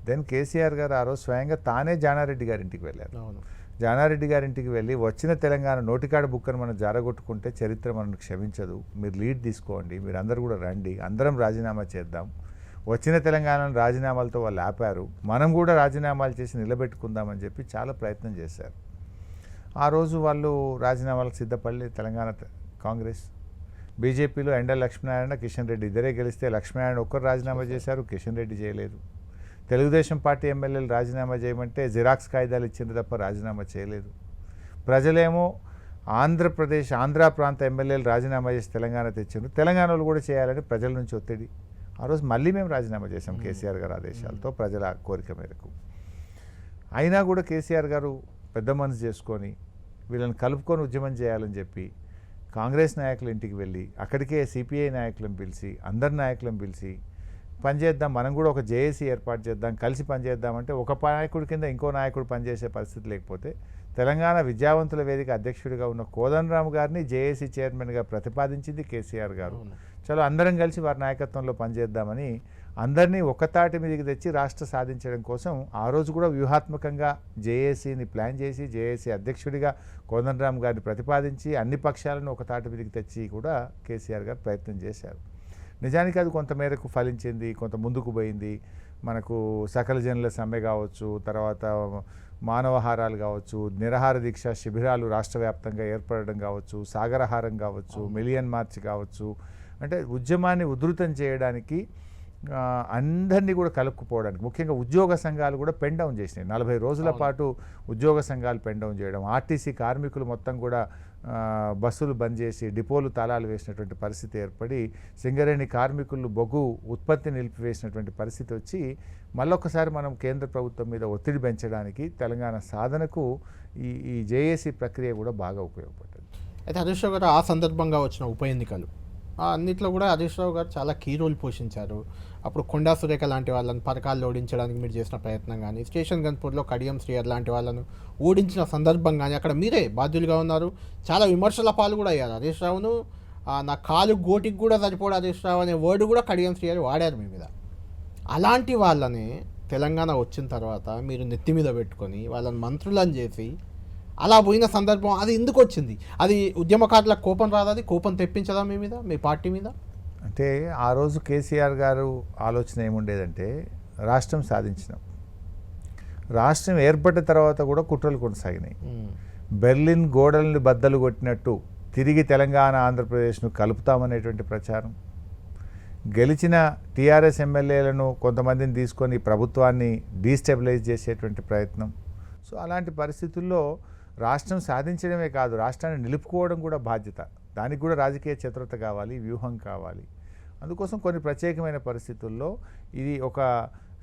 దెన్ కేసీఆర్ గారు ఆ రోజు స్వయంగా తానే జానారెడ్డి గారింటికి వెళ్ళారు. అవును. జానారెడ్డి గారింటికి వెళ్ళి వచ్చిన తెలంగాణ నోటికాడ బుక్కను మనం జారగొట్టుకుంటే చరిత్ర మనకు క్షమించదు, మీరు లీడ్ తీసుకోండి, మీరు అందరూ కూడా రండి, అందరం రాజీనామా చేద్దాం, వచ్చిన తెలంగాణను రాజీనామాలతో వాళ్ళు ఆపారు, మనం కూడా రాజీనామాలు చేసి నిలబెట్టుకుందామని చెప్పి చాలా ప్రయత్నం చేశారు. ఆ రోజు వాళ్ళు రాజీనామాలకు సిద్ధపడి తెలంగాణ కాంగ్రెస్ బీజేపీలో ఎండ లక్ష్మీనారాయణ, కిషన్ రెడ్డి ఇద్దరే గెలిస్తే లక్ష్మీనారాయణ ఒక్కరు రాజీనామా చేశారు, కిషన్ రెడ్డి చేయలేదు. తెలుగుదేశం పార్టీ ఎమ్మెల్యేలు రాజీనామా చేయమంటే జిరాక్స్ కాగితాలు ఇచ్చింది తప్ప రాజీనామా చేయలేదు. ప్రజలేమో ఆంధ్ర ప్రాంత ఎమ్మెల్యేలు రాజీనామా చేసి తెలంగాణ తెచ్చిండ్రు, తెలంగాణలో కూడా చేయాలని ప్రజల నుంచి ఒత్తిడి. ఆ రోజు మళ్ళీ మేము రాజీనామా చేసాం కేసీఆర్ గారు ఆదేశాలతో, ప్రజల కోరిక మేరకు. అయినా కూడా కేసీఆర్ గారు పెద్ద మనసు చేసుకొని వీళ్ళని కలుపుకొని ఉద్యమం చేయాలని చెప్పి కాంగ్రెస్ నాయకుల ఇంటికి వెళ్ళి అక్కడికే సిపిఐ నాయకులను పిలిచి, అందరి నాయకులను పిలిచి పనిచేద్దాం, మనం కూడా ఒక జేఏసీ ఏర్పాటు చేద్దాం, కలిసి పనిచేద్దామంటే ఒక నాయకుడి కింద ఇంకో నాయకుడు పనిచేసే పరిస్థితి లేకపోతే తెలంగాణ విద్యావంతుల వేదిక అధ్యక్షుడిగా ఉన్న కోదండరామ్ గారిని జేఏసీ చైర్మన్గా ప్రతిపాదించింది కేసీఆర్ గారు. చలో అందరం కలిసి వారి నాయకత్వంలో పనిచేద్దామని అందరినీ ఒకతాటి మీదకి తెచ్చి రాష్ట్ర సాధించడం కోసం ఆ రోజు కూడా వ్యూహాత్మకంగా జేఏసీని ప్లాన్ చేసి జేఏసీ అధ్యక్షుడిగా కోదండరామ్ గారిని ప్రతిపాదించి అన్ని పక్షాలను ఒకతాటి మీదకి తెచ్చి కూడా కేసీఆర్ గారు ప్రయత్నం చేశారు. నిజానికి అది కొంతమేరకు ఫలించింది, కొంత ముందుకు పోయింది. మనకు సకల జనుల సమ్మె కావచ్చు, తర్వాత మానవహారాలు కావచ్చు, నిరాహార దీక్ష శిబిరాలు రాష్ట్ర వ్యాప్తంగా ఏర్పడడం కావచ్చు, సాగరహారం కావచ్చు, మిలియన్ మార్చ్ కావచ్చు, అంటే ఉద్యమాన్ని ఉధృతం చేయడానికి అందరినీ కూడా కలుపుకుపోవడానికి ముఖ్యంగా ఉద్యోగ సంఘాలు కూడా పెన్ డౌన్ చేసినాయి. 40 రోజుల పాటు ఉద్యోగ సంఘాలు పెన్ డౌన్ చేయడం, ఆర్టీసీ కార్మికులు మొత్తం కూడా బస్సులు బంద్ చేసి డిపోలు తాళాలు వేసినటువంటి పరిస్థితి ఏర్పడి సింగరేణి కార్మికులు బొగ్గు ఉత్పత్తి నిలిపివేసినటువంటి పరిస్థితి వచ్చి మళ్ళొకసారి మనం కేంద్ర ప్రభుత్వం మీద ఒత్తిడి పెంచడానికి తెలంగాణ సాధనకు ఈ జేఏసీ ప్రక్రియ కూడా బాగా ఉపయోగపడ్డది. అయితే హరీష్ రావు గారు ఆ సందర్భంగా వచ్చిన ఉప ఎన్నికలు అన్నింటిలో కూడా హరీష్ రావు గారు చాలా కీ రోల్ పోషించారు. అప్పుడు కొండా సురేఖ లాంటి వాళ్ళని పథకాల్లో ఓడించడానికి మీరు చేసిన ప్రయత్నం కానీ, స్టేషన్ గన్పూర్లో కడియం శ్రీయర్ లాంటి వాళ్ళను ఓడించిన సందర్భం కానీ అక్కడ మీరే బాధ్యులుగా ఉన్నారు. చాలా విమర్శల పాలు కూడా అయ్యారు. హరీష్ రావును నా కాలు గోటికి కూడా సరిపోడు హరీష్ రావు అనే వర్డ్ కూడా కడియం శ్రీయర్ వాడారు మీ మీద. అలాంటి వాళ్ళని తెలంగాణ వచ్చిన తర్వాత మీరు నెత్తి మీద పెట్టుకొని వాళ్ళని మంత్రులను చేసి అలా పోయిన సందర్భం అది ఎందుకు వచ్చింది? అది ఉద్యమకారులకు కోపం రాదా? అది కోపం తెప్పించదా మీ మీద, మీ పార్టీ మీద? అంటే ఆ రోజు కేసీఆర్ గారు ఆలోచన ఏముండేదంటే రాష్ట్రం సాధించినాం, రాష్ట్రం ఏర్పడ్డ తర్వాత కూడా కుట్రలు కొనసాగినాయి. బెర్లిన్ గోడల్ని బద్దలు కొట్టినట్టు తిరిగి తెలంగాణ ఆంధ్రప్రదేశ్ను కలుపుతామనేటువంటి ప్రచారం, గెలిచిన టీఆర్ఎస్ ఎమ్మెల్యేలను కొంతమందిని తీసుకొని ప్రభుత్వాన్ని డీస్టెబిలైజ్ చేసేటువంటి ప్రయత్నం. సో అలాంటి పరిస్థితుల్లో రాష్ట్రం సాధించడమే కాదు, రాష్ట్రాన్ని నిలుపుకోవడం కూడా బాధ్యత. దానికి కూడా రాజకీయ చతురత కావాలి, వ్యూహం కావాలి. అందుకోసం కొన్ని ప్రత్యేకమైన పరిస్థితుల్లో ఇది ఒక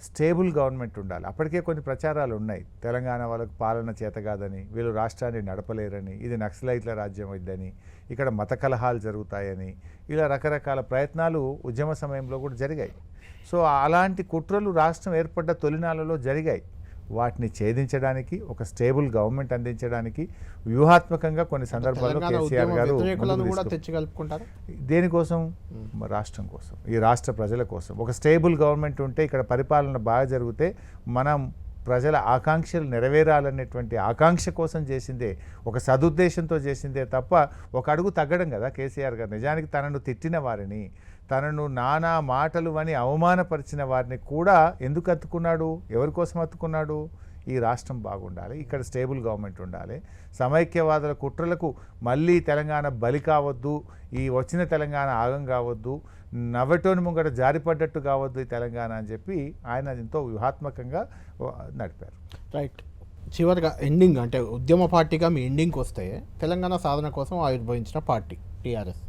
స్టేబుల్ గవర్నమెంట్ ఉండాలి. అప్పటికే కొన్ని ప్రచారాలు ఉన్నాయి, తెలంగాణ వాళ్ళకు పాలన చేత కాదని, వీళ్ళు రాష్ట్రాన్ని నడపలేరని, ఇది నక్సలైట్ల రాజ్యం ఇద్దని, ఇక్కడ మత కలహాలు జరుగుతాయని, ఇలా రకరకాల ప్రయత్నాలు ఉద్యమ సమయంలో కూడా జరిగాయి. సో అలాంటి కుట్రలు రాష్ట్రం ఏర్పడ్డ తొలినాళ్ళలో జరిగాయి. వాటిని ఛేదించడానికి, ఒక స్టేబుల్ గవర్నమెంట్ అందించడానికి వ్యూహాత్మకంగా కొన్ని సందర్భాల్లో కేసీఆర్ గారు దేనికోసం, రాష్ట్రం కోసం, ఈ రాష్ట్ర ప్రజల కోసం. ఒక స్టేబుల్ గవర్నమెంట్ ఉంటే ఇక్కడ పరిపాలన బాగా జరిగితే మనం ప్రజల ఆకాంక్షలు నెరవేరాలనేటువంటి ఆకాంక్ష కోసం చేసిందే, ఒక సదుద్దేశంతో చేసిందే తప్ప ఒక అడుగు తగ్గడం కదా కేసీఆర్ గారు. నిజానికి తనను తిట్టిన వారిని, తనను నానా మాటలు అని అవమానపరిచిన వారిని కూడా ఎందుకు అత్తుకున్నాడు? ఎవరి కోసం అత్తుకున్నాడు? ఈ రాష్ట్రం బాగుండాలి, ఇక్కడ స్టేబుల్ గవర్నమెంట్ ఉండాలి, సమైక్యవాదుల కుట్రలకు మళ్ళీ తెలంగాణ బలి కావద్దు, ఈ వచ్చిన తెలంగాణ ఆగం కావద్దు, నవ్వటోని ముంగట జారిపడ్డట్టు కావద్దు ఈ తెలంగాణ అని చెప్పి ఆయన ఎంతో వ్యూహాత్మకంగా నడిపారు. రైట్. చివరిగా ఎండింగ్ అంటే ఉద్యమ పార్టీగా మీ ఎండింగ్కి వస్తే తెలంగాణ సాధన కోసం ఆవిర్భవించిన పార్టీ టీఆర్ఎస్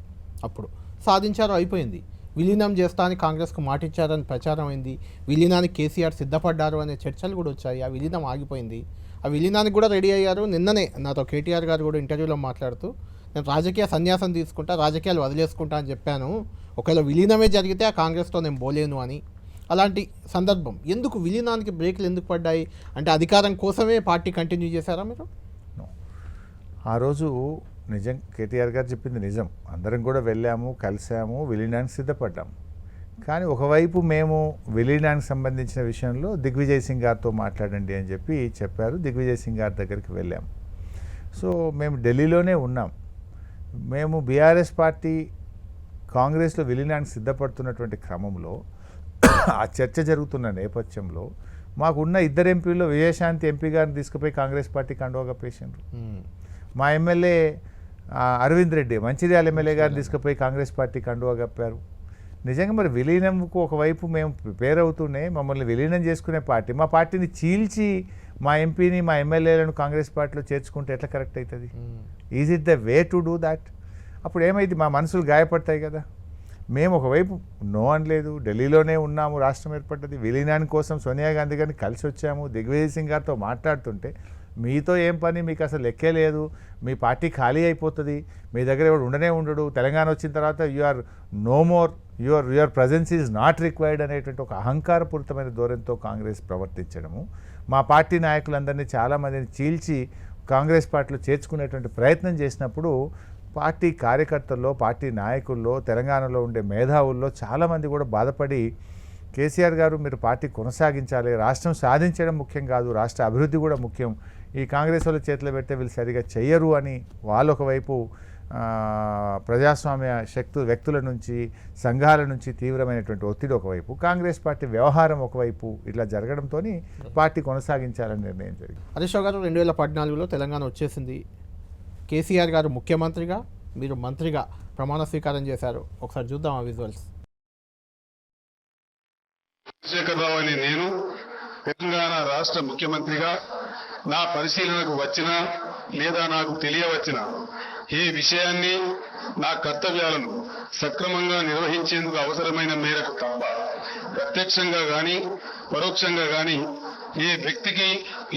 అప్పుడు సాధించారు, అయిపోయింది. విలీనం చేస్తా అని కాంగ్రెస్కు మాట ఇచ్చారని ప్రచారం అయింది. విలీనానికి కేసీఆర్ సిద్ధపడ్డారు అనే చర్చలు కూడా వచ్చాయి. ఆ విలీనం ఆగిపోయింది. ఆ విలీనానికి కూడా రెడీ అయ్యారు. నిన్ననే నాతో కేటీఆర్ గారు కూడా ఇంటర్వ్యూలో మాట్లాడుతూ నేను రాజకీయ సన్యాసం తీసుకుంటా, రాజకీయాలు వదిలేసుకుంటా అని చెప్పాను. ఒకవేళ విలీనమే జరిగితే ఆ కాంగ్రెస్తో నేను పోలేను అని. అలాంటి సందర్భం ఎందుకు, విలీనానికి బ్రేక్లు ఎందుకు పడ్డాయి? అంటే అధికారం కోసమే పార్టీ కంటిన్యూ చేశారా మీరు? ఆ రోజు నిజం కేటీఆర్ గారు చెప్పింది నిజం. అందరం కూడా వెళ్ళాము, కలిసాము, విలీనానికి సిద్ధపడ్డాము. కానీ ఒకవైపు మేము విలీనానికి సంబంధించిన విషయంలో దిగ్విజయ్ సింగ్ గారితో మాట్లాడండి అని చెప్పారు. దిగ్విజయ్ సింగ్ గారి దగ్గరికి వెళ్ళాం. సో మేము ఢిల్లీలోనే ఉన్నాం. మేము బీఆర్ఎస్ పార్టీ కాంగ్రెస్లో విలీనానికి సిద్ధపడుతున్నటువంటి క్రమంలో ఆ చర్చ జరుగుతున్న నేపథ్యంలో మాకున్న ఇద్దరు ఎంపీల్లో విజయశాంతి ఎంపీ గారిని తీసుకుపోయి కాంగ్రెస్ పార్టీ కండువా కప్పేసిండ్రు. మా ఎమ్మెల్యే అరవింద్ రెడ్డి మంచిర్యాల ఎమ్మెల్యే గారిని తీసుకుపోయి కాంగ్రెస్ పార్టీ కండువా కప్పారు. నిజంగా మరి విలీనంకు ఒకవైపు మేము ప్రిపేర్ అవుతూనే మమ్మల్ని విలీనం చేసుకునే పార్టీ మా పార్టీని చీల్చి మా ఎంపీని మా ఎమ్మెల్యేలను కాంగ్రెస్ పార్టీలో చేర్చుకుంటే ఎట్లా కరెక్ట్ అవుతుంది? Is it the way to do that? అప్పుడు ఏమైంది, మా మనసులు గాయపడతాయి కదా. మేము ఒకవైపు నో అనలేదు, ఢిల్లీలోనే ఉన్నాము, రాష్ట్రం ఏర్పడ్డది, విలీనాని కోసం సోనియా గాంధీ గారిని కలిసి వచ్చాము. దిగ్విజయ్ సింగ్ గారితో మాట్లాడుతుంటే మీతో ఏం పని, మీకు అసలు లెక్కే లేదు, మీ పార్టీ ఖాళీ అయిపోతుంది, మీ దగ్గర ఎవడు ఉండనే ఉండడు, తెలంగాణ వచ్చిన తర్వాత you are no more, your presence is not required అనేటువంటి ఒక అహంకారపూరితమైన ధోరణితో కాంగ్రెస్ ప్రవర్తించడము, మా పార్టీ నాయకులందరినీ చాలామందిని చీల్చి కాంగ్రెస్ పార్టీలో చేర్చుకునేటువంటి ప్రయత్నం చేసినప్పుడు పార్టీ కార్యకర్తల్లో, పార్టీ నాయకుల్లో, తెలంగాణలో ఉండే మేధావుల్లో చాలామంది కూడా బాధపడి కేసీఆర్ గారు మీరు పార్టీ కొనసాగించాలి, రాష్ట్రం సాధించడం ముఖ్యం కాదు, రాష్ట్ర అభివృద్ధి కూడా ముఖ్యం, ఈ కాంగ్రెస్ వాళ్ళ చేతిలో పెడితే వీళ్ళు సరిగా చెయ్యరు అని వాళ్ళు ఒకవైపు ప్రజాస్వామ్య వ్యక్తుల నుంచి, సంఘాల నుంచి తీవ్రమైనటువంటి ఒత్తిడి ఒకవైపు, కాంగ్రెస్ పార్టీ వ్యవహారం ఒకవైపు ఇట్లా జరగడంతో పార్టీ కొనసాగించాలని నిర్ణయం జరిగింది. హరీష్ రావు గారు 2014లో తెలంగాణ వచ్చేసింది. కేసీఆర్ గారు ముఖ్యమంత్రిగా, మీరు మంత్రిగా ప్రమాణ స్వీకారం చేశారు. ఒకసారి చూద్దాం ఆ విజువల్స్. చంద్రశేఖరరావు అనే నేను తెలంగాణ రాష్ట్ర ముఖ్యమంత్రిగా నా పరిశీలనకు వచ్చిన లేదా నాకు తెలియవచ్చిన ఏ విషయాన్ని, నా కర్తవ్యాలను సక్రమంగా నిర్వహించేందుకు అవసరమైన మేరకు తప్ప ప్రత్యక్షంగా గాని పరోక్షంగా గాని ఏ వ్యక్తికి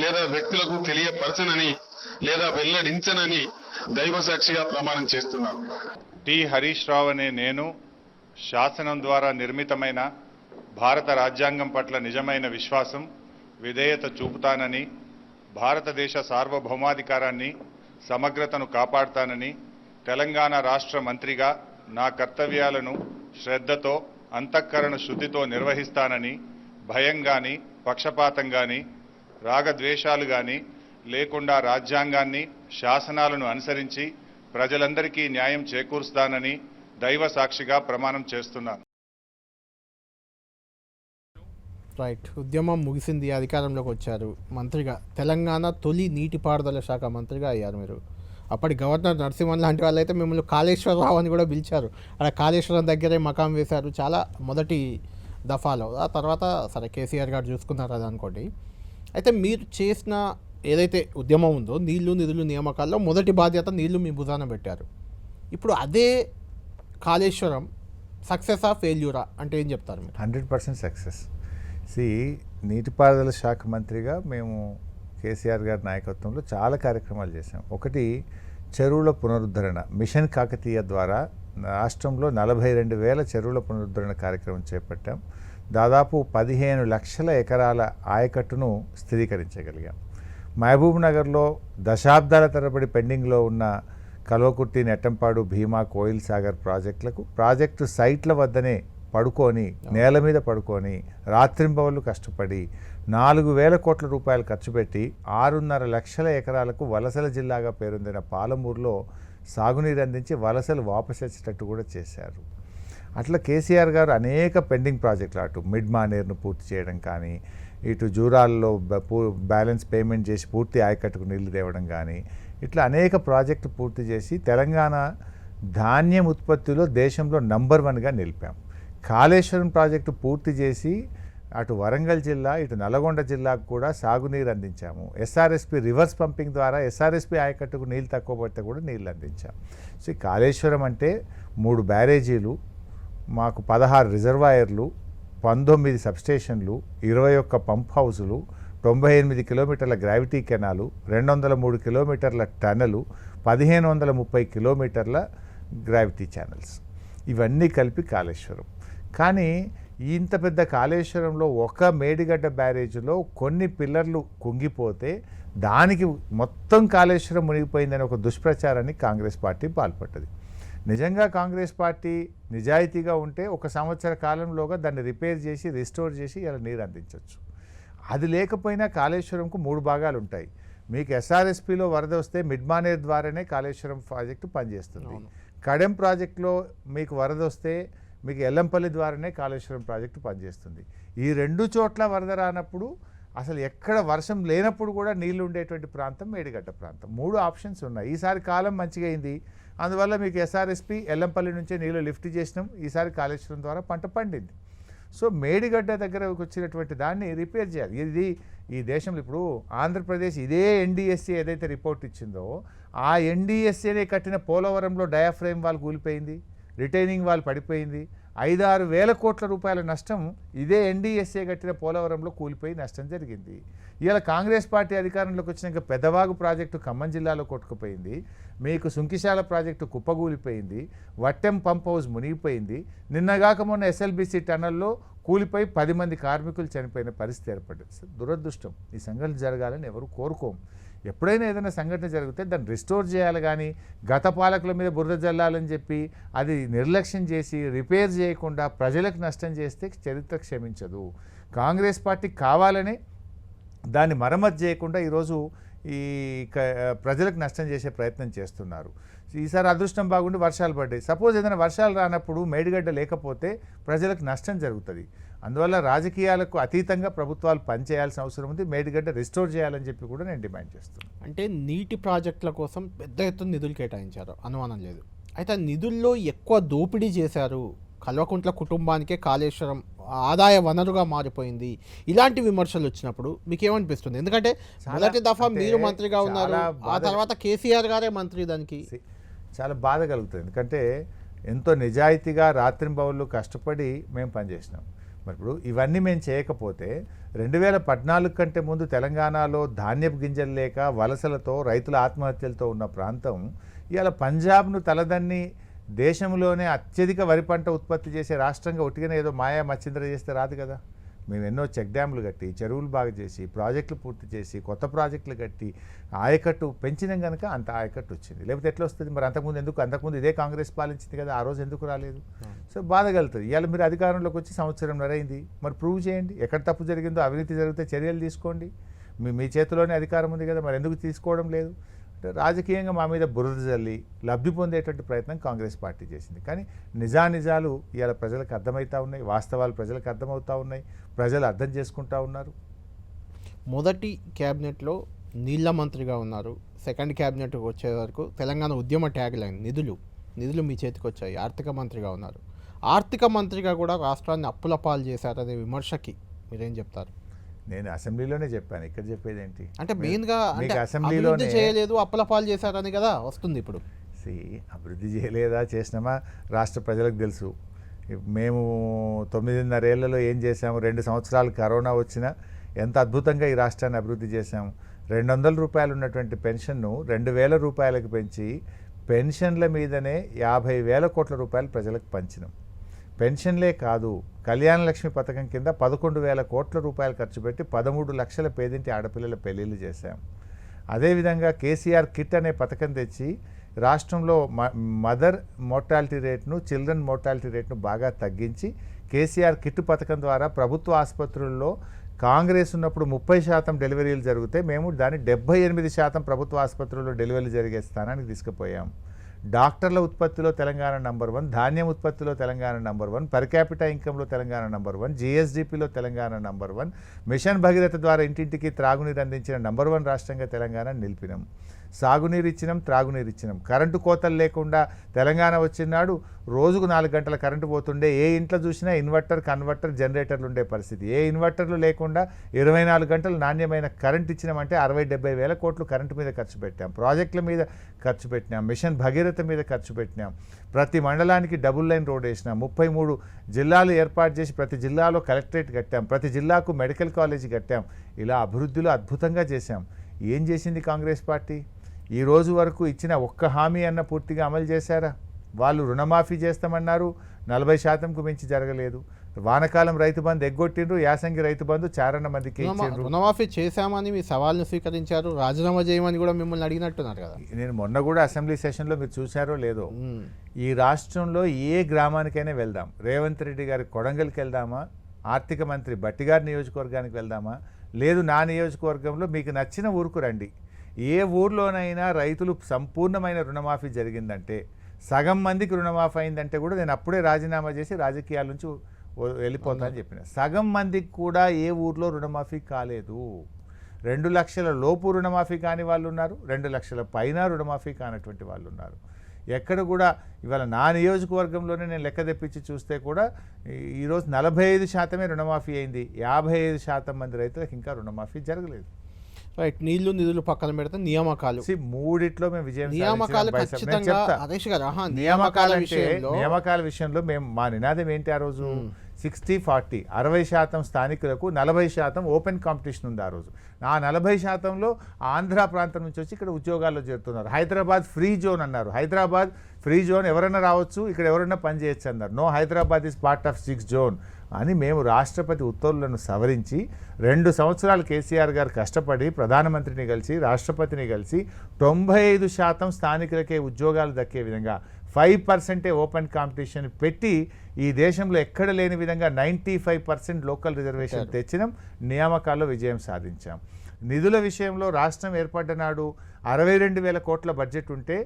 లేదా వ్యక్తులకు తెలియపరచనని లేదా వెల్లడించనని దైవ సాక్షిగా ప్రమాణం చేస్తున్నాను. టి హరీష్ రావు అనే నేను శాసనం ద్వారా నిర్మితమైన భారత రాజ్యాంగం పట్ల నిజమైన విశ్వాసం, విధేయత చూపుతానని, భారతదేశ సార్వభౌమాధికారాన్ని, సమగ్రతను కాపాడుతానని, తెలంగాణ రాష్ట్ర మంత్రిగా నా కర్తవ్యాలను శ్రద్ధతో, అంతఃకరణ శుద్ధితో నిర్వహిస్తానని, భయం కానీ, పక్షపాతం కానీ, రాగద్వేషాలు కానీ లేకుండా రాజ్యాంగాన్ని, శాసనాలను అనుసరించి ప్రజలందరికీ న్యాయం చేకూరుస్తానని దైవ సాక్షిగా ప్రమాణం చేస్తున్నాను. రైట్, ఉద్యమం ముగిసింది, అధికారంలోకి వచ్చారు, మంత్రిగా తెలంగాణ తొలి నీటిపారుదల శాఖ మంత్రిగా అయ్యారు మీరు. అప్పటి గవర్నర్ నరసింహన్ లాంటి వాళ్ళు అయితే మిమ్మల్ని కాళేశ్వరరావు అని కూడా పిలిచారు. అక్కడ కాళేశ్వరం దగ్గరే మకాం వేశారు చాలా మొదటి దఫాలో. ఆ తర్వాత సరే కేసీఆర్ గారు చూసుకున్నారు అది అనుకోండి. అయితే మీరు చేసిన ఏదైతే ఉద్యమం ఉందో నీళ్లు నిధులు నియామకాల్లో మొదటి బాధ్యత నీళ్లు మీ భుజాన పెట్టారు. ఇప్పుడు అదే కాళేశ్వరం సక్సెసా ఫెయిల్యూరా అంటే ఏం చెప్తారు మీరు? 100% సక్సెస్. నీటిపారుదల శాఖ మంత్రిగా మేము కేసీఆర్ గారి నాయకత్వంలో చాలా కార్యక్రమాలు చేశాం. ఒకటి, చెరువుల పునరుద్ధరణ మిషన్ కాకతీయ ద్వారా రాష్ట్రంలో 42,000 చెరువుల పునరుద్ధరణ కార్యక్రమం చేపట్టాం. దాదాపు 15 లక్షల ఎకరాల ఆయకట్టును స్థిరీకరించగలిగాం. మహబూబ్ నగర్లో దశాబ్దాల తరబడి పెండింగ్లో ఉన్న కల్వకుర్తి, నెట్టంపాడు, భీమా, కోయిల్ సాగర్ ప్రాజెక్టు సైట్ల వద్దనే పడుకొని, నేల మీద పడుకొని రాత్రింబవళ్ళు కష్టపడి 4,000 కోట్ల రూపాయలు ఖర్చు పెట్టి 6.5 లక్షల ఎకరాలకు వలసల జిల్లాగా పేరొందిన పాలమూరులో సాగునీరు అందించి వలసలు వాపసు వచ్చేటట్టు కూడా చేశారు. అట్లా కేసీఆర్ గారు అనేక పెండింగ్ ప్రాజెక్టులు, అటు మిడ్ మానేర్ను పూర్తి చేయడం కానీ, ఇటు జూరాల్లో బ్యాలెన్స్ పేమెంట్ చేసి పూర్తి ఆయకట్టుకు నీళ్లు తేవడం కానీ, ఇట్లా అనేక ప్రాజెక్టులు పూర్తి చేసి తెలంగాణ ధాన్యం ఉత్పత్తిలో దేశంలో నంబర్ 1గా నిలిపాం. కాళేశ్వరం ప్రాజెక్టు పూర్తి చేసి అటు వరంగల్ జిల్లా, ఇటు నల్గొండ జిల్లాకు కూడా సాగునీరు అందించాము. ఎస్ఆర్ఎస్పి రివర్స్ పంపింగ్ ద్వారా ఎస్ఆర్ఎస్పి ఆయకట్టుకు నీళ్ళు తక్కువ పడితే కూడా నీళ్ళు అందించాం. సో ఈ కాళేశ్వరం అంటే 3 బ్యారేజీలు, మాకు 16 రిజర్వాయర్లు, 19 సబ్స్టేషన్లు, 21 పంప్ హౌజులు, 98 కిలోమీటర్ల గ్రావిటీ కెనాలు, 203 కిలోమీటర్ల టనలు, 1530 కిలోమీటర్ల గ్రావిటీ ఛానల్స్, ఇవన్నీ కలిపి కాళేశ్వరం. కానీ ఇంత పెద్ద కాళేశ్వరంలో ఒక మేడిగడ్డ బ్యారేజ్లో కొన్ని పిల్లర్లు కుంగిపోతే దానికి మొత్తం కాళేశ్వరం మునిగిపోయిందని ఒక దుష్ప్రచారాన్ని కాంగ్రెస్ పార్టీ పాల్పడ్డది. నిజంగా కాంగ్రెస్ పార్టీ నిజాయితీగా ఉంటే 1 సంవత్సర కాలంలోగా దాన్ని రిపేర్ చేసి రిస్టోర్ చేసి ఇలా నీరు అందించవచ్చు. అది లేకపోయినా కాళేశ్వరంకు 3 భాగాలు ఉంటాయి. మీకు ఎస్ఆర్ఎస్పిలో వరద వస్తే మిడ్మానేర్ ద్వారానే కాళేశ్వరం ప్రాజెక్టు పనిచేస్తుంది. కడెం ప్రాజెక్టులో మీకు వరద వస్తే మీకు ఎల్లంపల్లి ద్వారానే కాళేశ్వరం ప్రాజెక్టు పనిచేస్తుంది. ఈ 2 చోట్ల వరద రానప్పుడు అసలు ఎక్కడ వర్షం లేనప్పుడు కూడా నీళ్లు ఉండేటువంటి ప్రాంతం మేడిగడ్డ ప్రాంతం. 3 ఆప్షన్స్ ఉన్నాయి. ఈసారి కాలం మంచిగా అయింది, అందువల్ల మీకు ఎస్ఆర్ఎస్పి ఎల్లంపల్లి నుంచే నీళ్లు లిఫ్ట్ చేసినాం. ఈసారి కాళేశ్వరం ద్వారా పంట పండింది. సో మేడిగడ్డ దగ్గరకు వచ్చినటువంటి దాన్ని రిపేర్ చేయాలి. ఇది ఈ దేశంలో ఇప్పుడు ఆంధ్రప్రదేశ్ ఇదే ఎన్డీఎస్సీ ఏదైతే రిపోర్ట్ ఇచ్చిందో ఆ ఎన్డీఎస్సీనే కట్టిన పోలవరంలో డయాఫ్రేమ్ వాల్ కూలిపోయింది, రిటైనింగ్ వాల్ పడిపోయింది. 5-6 వేల కోట్ల రూపాయల నష్టం ఇదే ఎన్డీఎస్ఏ కట్టిన పోలవరంలో కూలిపోయి నష్టం జరిగింది. ఇవాళ కాంగ్రెస్ పార్టీ అధికారంలోకి వచ్చినాక పెద్దవాగు ప్రాజెక్టు ఖమ్మం జిల్లాలో కొట్టుకుపోయింది, మీకు సుంకిశాల ప్రాజెక్టు కుప్పగూలిపోయింది, వట్టెం పంప్ హౌస్ మునిగిపోయింది. నిన్నగాక మొన్న ఎస్ఎల్బీసీ టన్నల్లో కూలిపోయి 10 మంది కార్మికులు చనిపోయిన పరిస్థితి ఏర్పడింది. దురదృష్టం. ఈ సంఘటన జరగాలని ఎవరు కోరుకోం. ఎప్పుడైనా ఏదైనా సంఘటన జరిగితే దాన్ని రిస్టోర్ చేయాలి, కానీ గత పాలకుల మీద బురద జల్లాలని చెప్పి అది నిర్లక్ష్యం చేసి రిపేర్ చేయకుండా ప్రజలకు నష్టం చేస్తే చరిత్ర క్షమించదు. కాంగ్రెస్ పార్టీ కావాలని దాన్ని మరమ్మతు చేయకుండా ఈరోజు ప్రజలకు నష్టం చేసే ప్రయత్నం చేస్తున్నారు. ఈసారి అదృష్టం బాగుండి వర్షాలు పడ్డాయి. సపోజ్ ఏదైనా వర్షాలు రానప్పుడు మేడిగడ్డ లేకపోతే ప్రజలకు నష్టం జరుగుతుంది. అందువల్ల రాజకీయాలకు అతీతంగా ప్రభుత్వాలు పనిచేయాల్సిన అవసరం ఉంది. మేడిగడ్డ రిస్టోర్ చేయాలని చెప్పి కూడా నేను డిమాండ్ చేస్తున్నాను. అంటే నీటి ప్రాజెక్టుల కోసం పెద్ద ఎత్తున నిధులు కేటాయించారు, అనుమానం లేదు. అయితే నిధుల్లో ఎక్కువ దోపిడీ చేశారు, కల్వకుంట్ల కుటుంబానికే కాళేశ్వరం ఆదాయ వనరుగా మారిపోయింది, ఇలాంటి విమర్శలు వచ్చినప్పుడు మీకు ఏమనిపిస్తుంది? ఎందుకంటే మొదటి దఫా మీరు మంత్రిగా ఉన్నారు, ఆ తర్వాత కేసీఆర్ గారే మంత్రి. దానికి చాలా బాధ కలుగుతుంది. ఎందుకంటే ఎంతో నిజాయితీగా రాత్రింబవళ్ళు కష్టపడి మేము పనిచేసినాం. మరి ఇప్పుడు ఇవన్నీ మేము చేయకపోతే 2014 కంటే ముందు తెలంగాణలో ధాన్యపు గింజలు లేక వలసలతో రైతుల ఆత్మహత్యలతో ఉన్న ప్రాంతం ఇవాళ పంజాబ్ను తలదన్ని దేశంలోనే అత్యధిక వరి పంట ఉత్పత్తి చేసే రాష్ట్రంగా ఒట్టిగానే ఏదో మాయా మచ్చింద్ర చేస్తే రాదు కదా. మేము ఎన్నో చెక్ డ్యాములు కట్టి, చెరువులు బాగా చేసి, ప్రాజెక్టులు పూర్తి చేసి, కొత్త ప్రాజెక్టులు కట్టి ఆయకట్టు పెంచినాం కనుక అంత ఆయకట్టు వచ్చింది. లేకపోతే ఎట్లా వస్తుంది? మరి అంతకుముందు ఇదే కాంగ్రెస్ పాలించింది కదా, ఆ రోజు ఎందుకు రాలేదు? సో బాధ కలుగుతుంది. ఇవాళ మీరు అధికారంలోకి వచ్చి 1.5 సంవత్సరం అయింది, మరి ప్రూవ్ చేయండి. ఎక్కడ తప్పు జరిగిందో, అవినీతి జరిగితే చర్యలు తీసుకోండి. మీ చేతిలోనే అధికారం ఉంది కదా, మరి ఎందుకు తీసుకోవడం లేదు? రాజకీయంగా మా మీద బురద జల్లి లబ్ధి పొందేటువంటి ప్రయత్నం కాంగ్రెస్ పార్టీ చేసింది. కానీ నిజాలు ఇవాళ ప్రజలకు అర్థమవుతూ ఉన్నాయి, వాస్తవాలు ప్రజలకు అర్థమవుతూ ఉన్నాయి, ప్రజలు అర్థం చేసుకుంటూ ఉన్నారు. మొదటి క్యాబినెట్లో నీళ్ల మంత్రిగా ఉన్నారు, సెకండ్ క్యాబినెట్ వచ్చే వరకు తెలంగాణ ఉద్యమ ట్యాగ్ లైన్ నిధులు మీ చేతికి వచ్చాయి. ఆర్థిక మంత్రిగా ఉన్నారు, ఆర్థిక మంత్రిగా కూడా రాష్ట్రాన్ని అప్పుల పాలు చేశారనే విమర్శకి మీరేం చెప్తారు? నేను అసెంబ్లీలోనే చెప్పాను, ఇక్కడ చెప్పేది ఏంటి? అంటే మెయిన్గా అసెంబ్లీలోనే చేయలేదు, అప్పుల పాలు చేశారని కదా వస్తుంది ఇప్పుడు. అభివృద్ధి చేయలేదా చేసినామా రాష్ట్ర ప్రజలకు తెలుసు. మేము 9.5 ఏళ్లలో ఏం చేశాము? 2 సంవత్సరాలు కరోనా వచ్చినా ఎంత అద్భుతంగా ఈ రాష్ట్రాన్ని అభివృద్ధి చేశాము. 200 రూపాయలు ఉన్నటువంటి పెన్షన్ను 2,000 రూపాయలకు పెంచి పెన్షన్ల మీదనే 50,000 కోట్ల రూపాయలు ప్రజలకు పంచినాం. పెన్షన్లే కాదు, కళ్యాణ లక్ష్మి పథకం కింద 11,000 కోట్ల రూపాయలు ఖర్చు పెట్టి 13 లక్షల పేదింటి ఆడపిల్లల పెళ్లిళ్ళు చేశాం. అదేవిధంగా కేసీఆర్ కిట్ అనే పథకం తెచ్చి రాష్ట్రంలో మదర్ మోర్టాలిటీ రేట్ను, చిల్డ్రన్ మోర్టాలిటీ రేట్ను బాగా తగ్గించి కేసీఆర్ కిట్ పథకం ద్వారా ప్రభుత్వ ఆసుపత్రుల్లో కాంగ్రెస్ ఉన్నప్పుడు 30% డెలివరీలు జరిగితే మేము దాన్ని 78% ప్రభుత్వ ఆసుపత్రుల్లో డెలివరీలు జరిగే స్థానానికి తీసుకుపోయాం. డాక్టర్ల ఉత్పత్తిలో తెలంగాణ నంబర్ 1, ధాన్యం ఉత్పత్తిలో తెలంగాణ నంబర్ 1, పర్ క్యాపిటా ఇన్కంలో తెలంగాణ నంబర్ 1, జిఎస్డిపిలో తెలంగాణ నంబర్ 1, మిషన్ భగీరథ ద్వారా ఇంటింటికి త్రాగునీరు అందించిన నంబర్ 1 రాష్ట్రంగా తెలంగాణ నిలిపినాం. సాగునీరు ఇచ్చినాం, త్రాగునీరు ఇచ్చినాం. కరెంటు కోతలు లేకుండా తెలంగాణ వచ్చినాడు రోజుకు 4 గంటల కరెంటు పోతుండే. ఏ ఇంట్లో చూసినా ఇన్వర్టర్, కన్వర్టర్, జనరేటర్లు ఉండే పరిస్థితి. ఏ ఇన్వర్టర్లు లేకుండా 24 గంటలు నాణ్యమైన కరెంట్ ఇచ్చినామంటే 60-70 వేల కోట్లు కరెంటు మీద ఖర్చు పెట్టాం, ప్రాజెక్టుల మీద ఖర్చు పెట్టినాం, మిషన్ భగీరథ మీద ఖర్చు పెట్టినాం. ప్రతి మండలానికి డబుల్ లైన్ రోడ్ వేసినాం, 33 జిల్లాలు ఏర్పాటు చేసి ప్రతి జిల్లాలో కలెక్టరేట్ కట్టాం, ప్రతి జిల్లాకు మెడికల్ కాలేజీ కట్టాం. ఇలా అభివృద్ధిలో అద్భుతంగా చేశాం. ఏం చేసింది కాంగ్రెస్ పార్టీ? ఈ రోజు వరకు ఇచ్చిన ఒక్క హామీ అన్న పూర్తిగా అమలు చేశారా? వాళ్ళు రుణమాఫీ చేస్తామన్నారు, 40%కు మించి జరగలేదు. వానకాలం రైతు బంధు ఎగ్గొట్టిండ్రు, యాసంగి రైతు బంధు చారణ మందికి ఇచ్చిండ్రు. రుణమాఫీ చేశామని మీ సవాల్ను స్వీకరించారు, రాజీనామా చేయమని కూడా మిమ్మల్ని అడిగినట్టున్నారు కదా. నేను మొన్న కూడా అసెంబ్లీ సెషన్లో మీరు చూశారో లేదో, ఈ రాష్ట్రంలో ఏ గ్రామానికైనా వెళ్దాం, రేవంత్ రెడ్డి గారి కొడంగల్కి వెళ్దామా, ఆర్థిక మంత్రి బట్టి గారి నియోజకవర్గానికి వెళ్దామా, లేదు నా నియోజకవర్గంలో మీకు నచ్చిన ఊరుకు రండి, ఏ ఊర్లోనైనా రైతులు సంపూర్ణమైన రుణమాఫీ జరిగిందంటే, సగం మందికి రుణమాఫీ అయిందంటే కూడా నేను అప్పుడే రాజీనామా చేసి రాజకీయాల నుంచి వెళ్ళిపోతా అని చెప్పిన. సగం మందికి కూడా ఏ ఊర్లో రుణమాఫీ కాలేదు. 2 లక్షల లోపు రుణమాఫీ కాని వాళ్ళు ఉన్నారు, 2 లక్షల పైన రుణమాఫీ కానటువంటి వాళ్ళు ఉన్నారు. ఎక్కడ కూడా ఇవాళ నా నియోజకవర్గంలోనే నేను లెక్క తెప్పించి చూస్తే కూడా ఈరోజు 45% రుణమాఫీ అయింది, 55% మంది రైతులకు ఇంకా రుణమాఫీ జరగలేదు. రైట్, నీళ్లు నిధులు పక్కన పెడితే నియామకాలు, మూడిట్లో మేము విజయం నియామకాలు ఖచ్చితంగా హరీష్ గారు, నియామకాల విషయంలో మేము మా నినాదం ఏంటి ఆ రోజు, 60-40, 60% స్థానికులకు, 40% ఓపెన్ కాంపిటీషన్ ఉంది ఆ రోజు. ఆ 40%లో ఆంధ్ర ప్రాంతం నుంచి వచ్చి ఇక్కడ ఉద్యోగాల్లో చేరుతున్నారు. హైదరాబాద్ ఫ్రీ జోన్ అన్నారు, హైదరాబాద్ ఫ్రీ జోన్ ఎవరైనా రావచ్చు, ఇక్కడ ఎవరైనా పని చేయొచ్చు అన్నారు. No, Hyderabad is part of 6 zone అని మేము రాష్ట్రపతి ఉత్తర్వులను సవరించి 2 సంవత్సరాలు కేసీఆర్ గారు కష్టపడి ప్రధానమంత్రిని కలిసి రాష్ట్రపతిని కలిసి 95% స్థానికులకే ఉద్యోగాలు దక్కే విధంగా 5% ఓపెన్ కాంపిటీషన్ పెట్టి ఈ దేశంలో ఎక్కడ లేని విధంగా 95% లోకల్ రిజర్వేషన్ తెచ్చినాం, నియామకాల్లో విజయం సాధించాం. నిధుల విషయంలో రాష్ట్రం ఏర్పడ్డ నాడు 62,000 కోట్ల బడ్జెట్ ఉంటే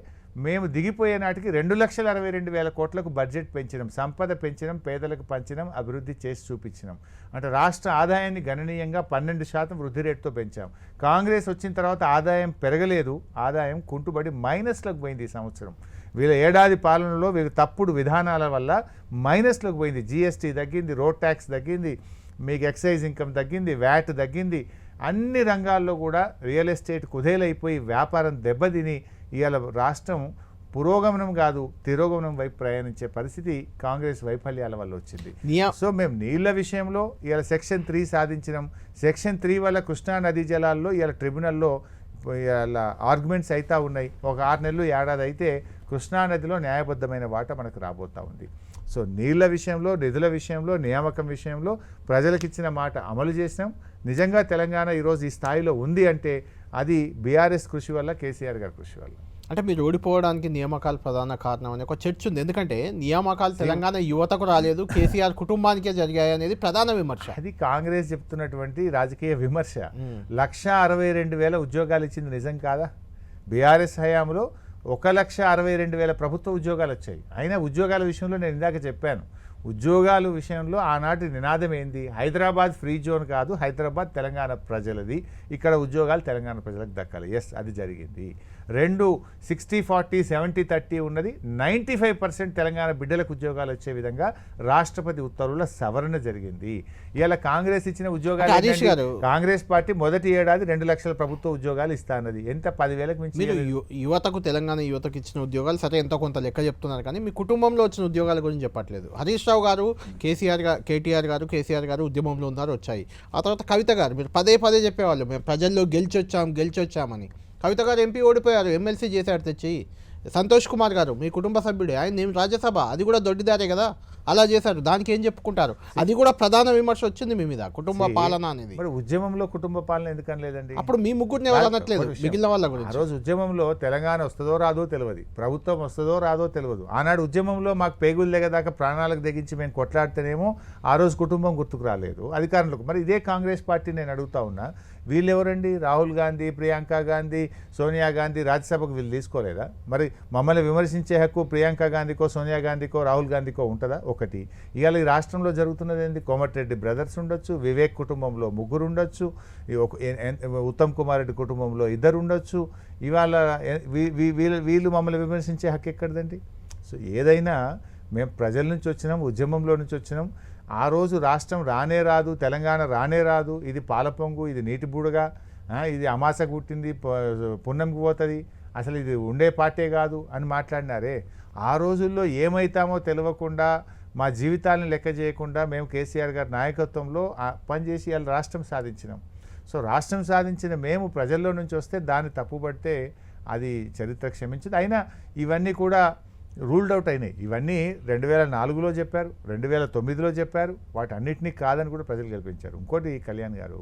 మేము దిగిపోయే నాటికి 2,62,000 కోట్లకు బడ్జెట్ పెంచినాం, సంపద పెంచినాం, పేదలకు పంచినాం, అభివృద్ధి చేసి చూపించినాం. అంటే రాష్ట్ర ఆదాయాన్ని గణనీయంగా 12% వృద్ధి రేటుతో పెంచాం. కాంగ్రెస్ వచ్చిన తర్వాత ఆదాయం పెరగలేదు, ఆదాయం కుంటుబడి మైనస్లోకి పోయింది. ఈ సంవత్సరం వీళ్ళ ఏడాది పాలనలో వీళ్ళ తప్పుడు విధానాల వల్ల మైనస్లోకి పోయింది. జీఎస్టీ తగ్గింది, రోడ్ ట్యాక్స్ తగ్గింది, మీకు ఎక్సైజ్ ఇన్కమ్ తగ్గింది, వ్యాట్ తగ్గింది. అన్ని రంగాల్లో కూడా రియల్ ఎస్టేట్ కుదేలైపోయి వ్యాపారం దెబ్బతిని ఇవాళ రాష్ట్రం పురోగమనం కాదు తిరోగమనం వైపు ప్రయాణించే పరిస్థితి కాంగ్రెస్ వైఫల్యాల వల్ల వచ్చింది. సో మేము నీళ్ల విషయంలో ఇవాళ Section 3 సాధించినాం. Section 3 వల్ల కృష్ణా నదీ జలాల్లో ఇవాళ ట్రిబ్యునల్లో ఇవాళ ఆర్గ్యుమెంట్స్ అవుతూ ఉన్నాయి. ఒక 6 నెలలు ఏడాది అయితే కృష్ణానదిలో న్యాయబద్ధమైన వాటా మనకు రాబోతూ ఉంది. సో నీళ్ల విషయంలో, నిధుల విషయంలో, నియామకం విషయంలో ప్రజలకు ఇచ్చిన మాట అమలు చేసినాం. నిజంగా తెలంగాణ ఈరోజు ఈ స్థాయిలో ఉంది అంటే అది బీఆర్ఎస్ కృషి వల్ల, కేసీఆర్ గారి కృషి వల్ల. అంటే మీరు ఓడిపోవడానికి నియామకాలు ప్రధాన కారణం అని ఒక చర్చ ఉంది. ఎందుకంటే నియామకాలు తెలంగాణ యువతకు రాలేదు, కేసీఆర్ కుటుంబానికే జరిగాయి అనేది ప్రధాన విమర్శ. అది కాంగ్రెస్ చెప్తున్నటువంటి రాజకీయ విమర్శ. 1,62,000 ఉద్యోగాలు ఇచ్చింది నిజం కాదా? బీఆర్ఎస్ హయాంలో 1,62,000 ప్రభుత్వ ఉద్యోగాలు వచ్చాయి. అయినా ఉద్యోగాల విషయంలో నేను ఇందాక చెప్పాను, ఉద్యోగాల విషయంలో ఆనాటి నినాదం ఏంది? హైదరాబాద్ ఫ్రీ జోన్ కాదు, హైదరాబాద్ తెలంగాణ ప్రజలది, ఇక్కడ ఉద్యోగాలు తెలంగాణ ప్రజలకు దక్కాలి. ఎస్, అది జరిగింది. 2 60-40 70-30 ఉన్నది. 95% తెలంగాణ బిడ్డలకు ఉద్యోగాలు వచ్చే విధంగా రాష్ట్రపతి ఉత్తర్వుల సవరణ జరిగింది. ఇవాళ కాంగ్రెస్ ఇచ్చిన ఉద్యోగాలు, కాంగ్రెస్ పార్టీ మొదటి ఏడాది 2 లక్షల ప్రభుత్వ ఉద్యోగాలు ఇస్తా అన్నది. ఎంత 10,000కు మించి. మీరు యువతకు, తెలంగాణ యువతకు ఇచ్చిన ఉద్యోగాలు సరే ఎంతో కొంత లెక్క చెప్తున్నారు, కానీ మీ కుటుంబంలో వచ్చిన ఉద్యోగాల గురించి చెప్పట్లేదు. హరీష్ రావు గారు, కేటీఆర్ గారు, కేసీఆర్ గారు ఉద్యమంలో ఉన్నారు, వచ్చాయి. ఆ తర్వాత కవిత గారు, మీరు పదే చెప్పేవాళ్ళు మేము ప్రజల్లో గెలిచొచ్చామని. కవిత గారు ఎంపీ ఓడిపోయారు, ఎమ్మెల్సీ చేశారు తెచ్చి. సంతోష్ కుమార్ గారు మీ కుటుంబ సభ్యుడే, ఆయన నేను రాజ్యసభ, అది కూడా దొడ్డిదారే కదా, అలా చేశారు. దానికి ఏం చెప్పుకుంటారు? అది కూడా ప్రధాన విమర్శ వచ్చింది మీ మీద, కుటుంబ పాలన అనేది. మరి ఉద్యమంలో కుటుంబ పాలన ఎందుకని లేదండి? అప్పుడు మీ ముగ్గురిని ఎవరు అనట్లేదు, మిగిలిన వాళ్ళ గురించి. ఆ రోజు ఉద్యమంలో తెలంగాణ వస్తుందో రాదో తెలియదు, ప్రభుత్వం వస్తుందో రాదో తెలియదు. ఆనాడు ఉద్యమంలో మాకు పేగులు దిగదాకా ప్రాణాలకు తెగించి మేము కొట్లాడితేనేమో ఆ రోజు కుటుంబం గుర్తుకు రాలేదు అధికారులకు. మరి ఇదే కాంగ్రెస్ పార్టీ నేను అడుగుతా ఉన్నా, వీళ్ళు ఎవరండి? రాహుల్ గాంధీ, ప్రియాంక గాంధీ, సోనియా గాంధీ రాజ్యసభకు వీళ్ళు తీసుకోలేదా? మరి మమ్మల్ని విమర్శించే హక్కు ప్రియాంక గాంధీకో, సోనియా గాంధీకో, రాహుల్ గాంధీకో ఉంటుందా? ఒకటి. ఇవాళ ఈ రాష్ట్రంలో జరుగుతున్నది ఏంది? కోమటిరెడ్డి బ్రదర్స్ ఉండొచ్చు, వివేక్ కుటుంబంలో 3 ఉండొచ్చు, ఉత్తమ్ కుమార్ రెడ్డి కుటుంబంలో 2 ఉండొచ్చు. ఇవాళ వీళ్ళు మమ్మల్ని విమర్శించే హక్కు ఎక్కడిదండి? సో ఏదైనా మేము ప్రజల నుంచి వచ్చినాం, ఉద్యమంలో నుంచి వచ్చినాం. ఆ రోజు రాష్ట్రం రానే రాదు, తెలంగాణ రానే రాదు, ఇది పాలపొంగు, ఇది నీటి బూడగా, ఇది అమాసకు పుట్టింది పుణ్యంకి పోతుంది, అసలు ఇది ఉండే పార్టీ కాదు అని మాట్లాడినారే. ఆ రోజుల్లో ఏమైతామో తెలియకుండా, మా జీవితాలను లెక్క చేయకుండా మేము కేసీఆర్ గారి నాయకత్వంలో పనిచేసి ఇలా రాష్ట్రం సాధించినాం. సో రాష్ట్రం సాధించిన మేము ప్రజల్లో నుంచి వస్తే దాన్ని తప్పుపడితే అది చరిత్ర క్షమించదు. అయినా ఇవన్నీ కూడా రూల్డ్ అవుట్ అయినాయి. ఇవన్నీ 2004లో చెప్పారు, 2009లో చెప్పారు, వాటన్నిటినీ కాదని కూడా ప్రజలు గెలిపించారు. ఇంకోటి కళ్యాణ్ గారు,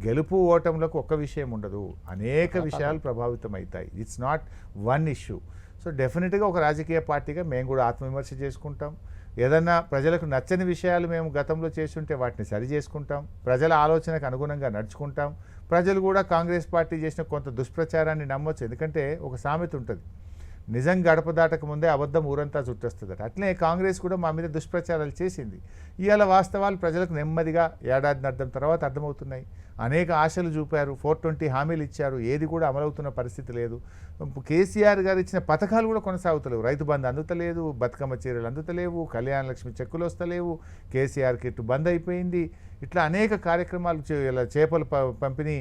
గెలుపు ఓటములకు ఒక్క విషయం ఉండదు, అనేక విషయాలు ప్రభావితం అవుతాయి. It's not one issue. So డెఫినెట్గా ఒక రాజకీయ పార్టీగా మేము కూడా ఆత్మవిమర్శ చేసుకుంటాం. ఏదన్నా ప్రజలకు నచ్చని విషయాలు మేము గతంలో చేస్తుంటే వాటిని సరి చేసుకుంటాం, ప్రజల ఆలోచనకు అనుగుణంగా నడుచుకుంటాం. ప్రజలు కూడా కాంగ్రెస్ పార్టీ చేసిన కొంత దుష్ప్రచారాన్ని నమ్మొచ్చు. ఎందుకంటే ఒక సామెత ఉంటుంది, నిజం గడప దాటక ముందే అబద్ధం ఊరంతా చుట్టొస్తుందట. అట్లే కాంగ్రెస్ కూడా మా మీద దుష్ప్రచారాలు చేసింది. ఇవాళ వాస్తవాలు ప్రజలకు నెమ్మదిగా ఏడాదిన్నర్థం తర్వాత అర్థమవుతున్నాయి. అనేక ఆశలు చూపారు, 420 హామీలు ఇచ్చారు, ఏది కూడా అమలవుతున్న పరిస్థితి లేదు. కేసీఆర్ గారు ఇచ్చిన పథకాలు కూడా కొనసాగుతలేవు. రైతు బంధు అందుతలేదు, బతుకమ్మ చీరలు అందుతలేవు, కళ్యాణ లక్ష్మి చెక్కులు వస్తలేవు, కేసీఆర్ కిట్ బంద్ అయిపోయింది. ఇట్లా అనేక కార్యక్రమాలు ఇలా చేపల పంపిణీ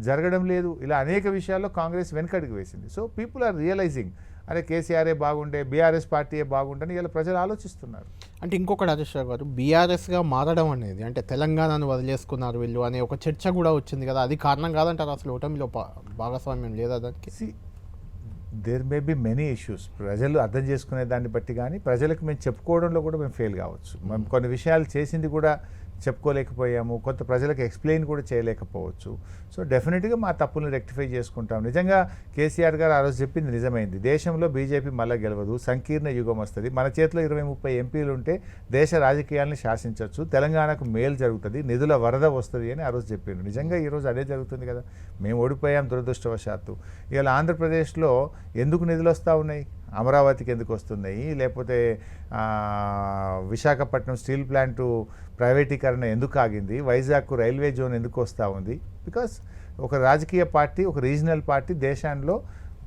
జరగడం లేదు. ఇలా అనేక విషయాల్లో కాంగ్రెస్ వెనకడుగు వేసింది. సో పీపుల్ ఆర్ రియలైజింగ్, అరే కేసీఆరే బాగుండే, బీఆర్ఎస్ పార్టీయే బాగుండని ఇలా ప్రజలు ఆలోచిస్తున్నారు. అంటే ఇంకొకటి హరీష్ రావు గారు, బీఆర్ఎస్గా మారడం అనేది, అంటే తెలంగాణను వదిలేసుకున్నారు వీళ్ళు అనే ఒక చర్చ కూడా వచ్చింది కదా, అది కారణం కాదంటారు? అసలు ఓటమిలో భాగస్వామ్యం లేదా దానికి? There may be many issues. ప్రజలు అర్థం చేసుకునే దాన్ని బట్టి కానీ ప్రజలకు మేము చెప్పుకోవడంలో కూడా మేము ఫెయిల్ కావచ్చు. మేము కొన్ని విషయాలు చేసింది కూడా చెప్పుకోలేకపోయాము, కొంత ప్రజలకు ఎక్స్ప్లెయిన్ కూడా చేయలేకపోవచ్చు. సో డెఫినెట్గా మా తప్పులను రెక్టిఫై చేసుకుంటాం. నిజంగా కేసీఆర్ గారు ఆ రోజు చెప్పింది నిజమైంది. దేశంలో బీజేపీ మళ్ళీ గెలవదు, సంకీర్ణ యుగం వస్తుంది, మన చేతిలో 20-30 ఎంపీలు ఉంటే దేశ రాజకీయాలను శాసించవచ్చు, తెలంగాణకు మేలు జరుగుతుంది, నిధుల వరద వస్తుంది అని ఆ రోజు చెప్పిండు. నిజంగా ఈరోజు అదే జరుగుతుంది కదా. మేము ఓడిపోయాం దురదృష్టవశాత్తు. ఇవాళ ఆంధ్రప్రదేశ్లో ఎందుకు నిధులు వస్తూ ఉన్నాయి? అమరావతికి ఎందుకు వస్తున్నాయి, లేకపోతే విశాఖపట్నం స్టీల్ ప్లాంటు ప్రైవేటీకరణ ఎందుకు ఆగింది, వైజాగ్కు రైల్వే జోన్ ఎందుకు వస్తూ ఉంది? బికాస్ ఒక రాజకీయ పార్టీ, ఒక రీజనల్ పార్టీ దేశంలో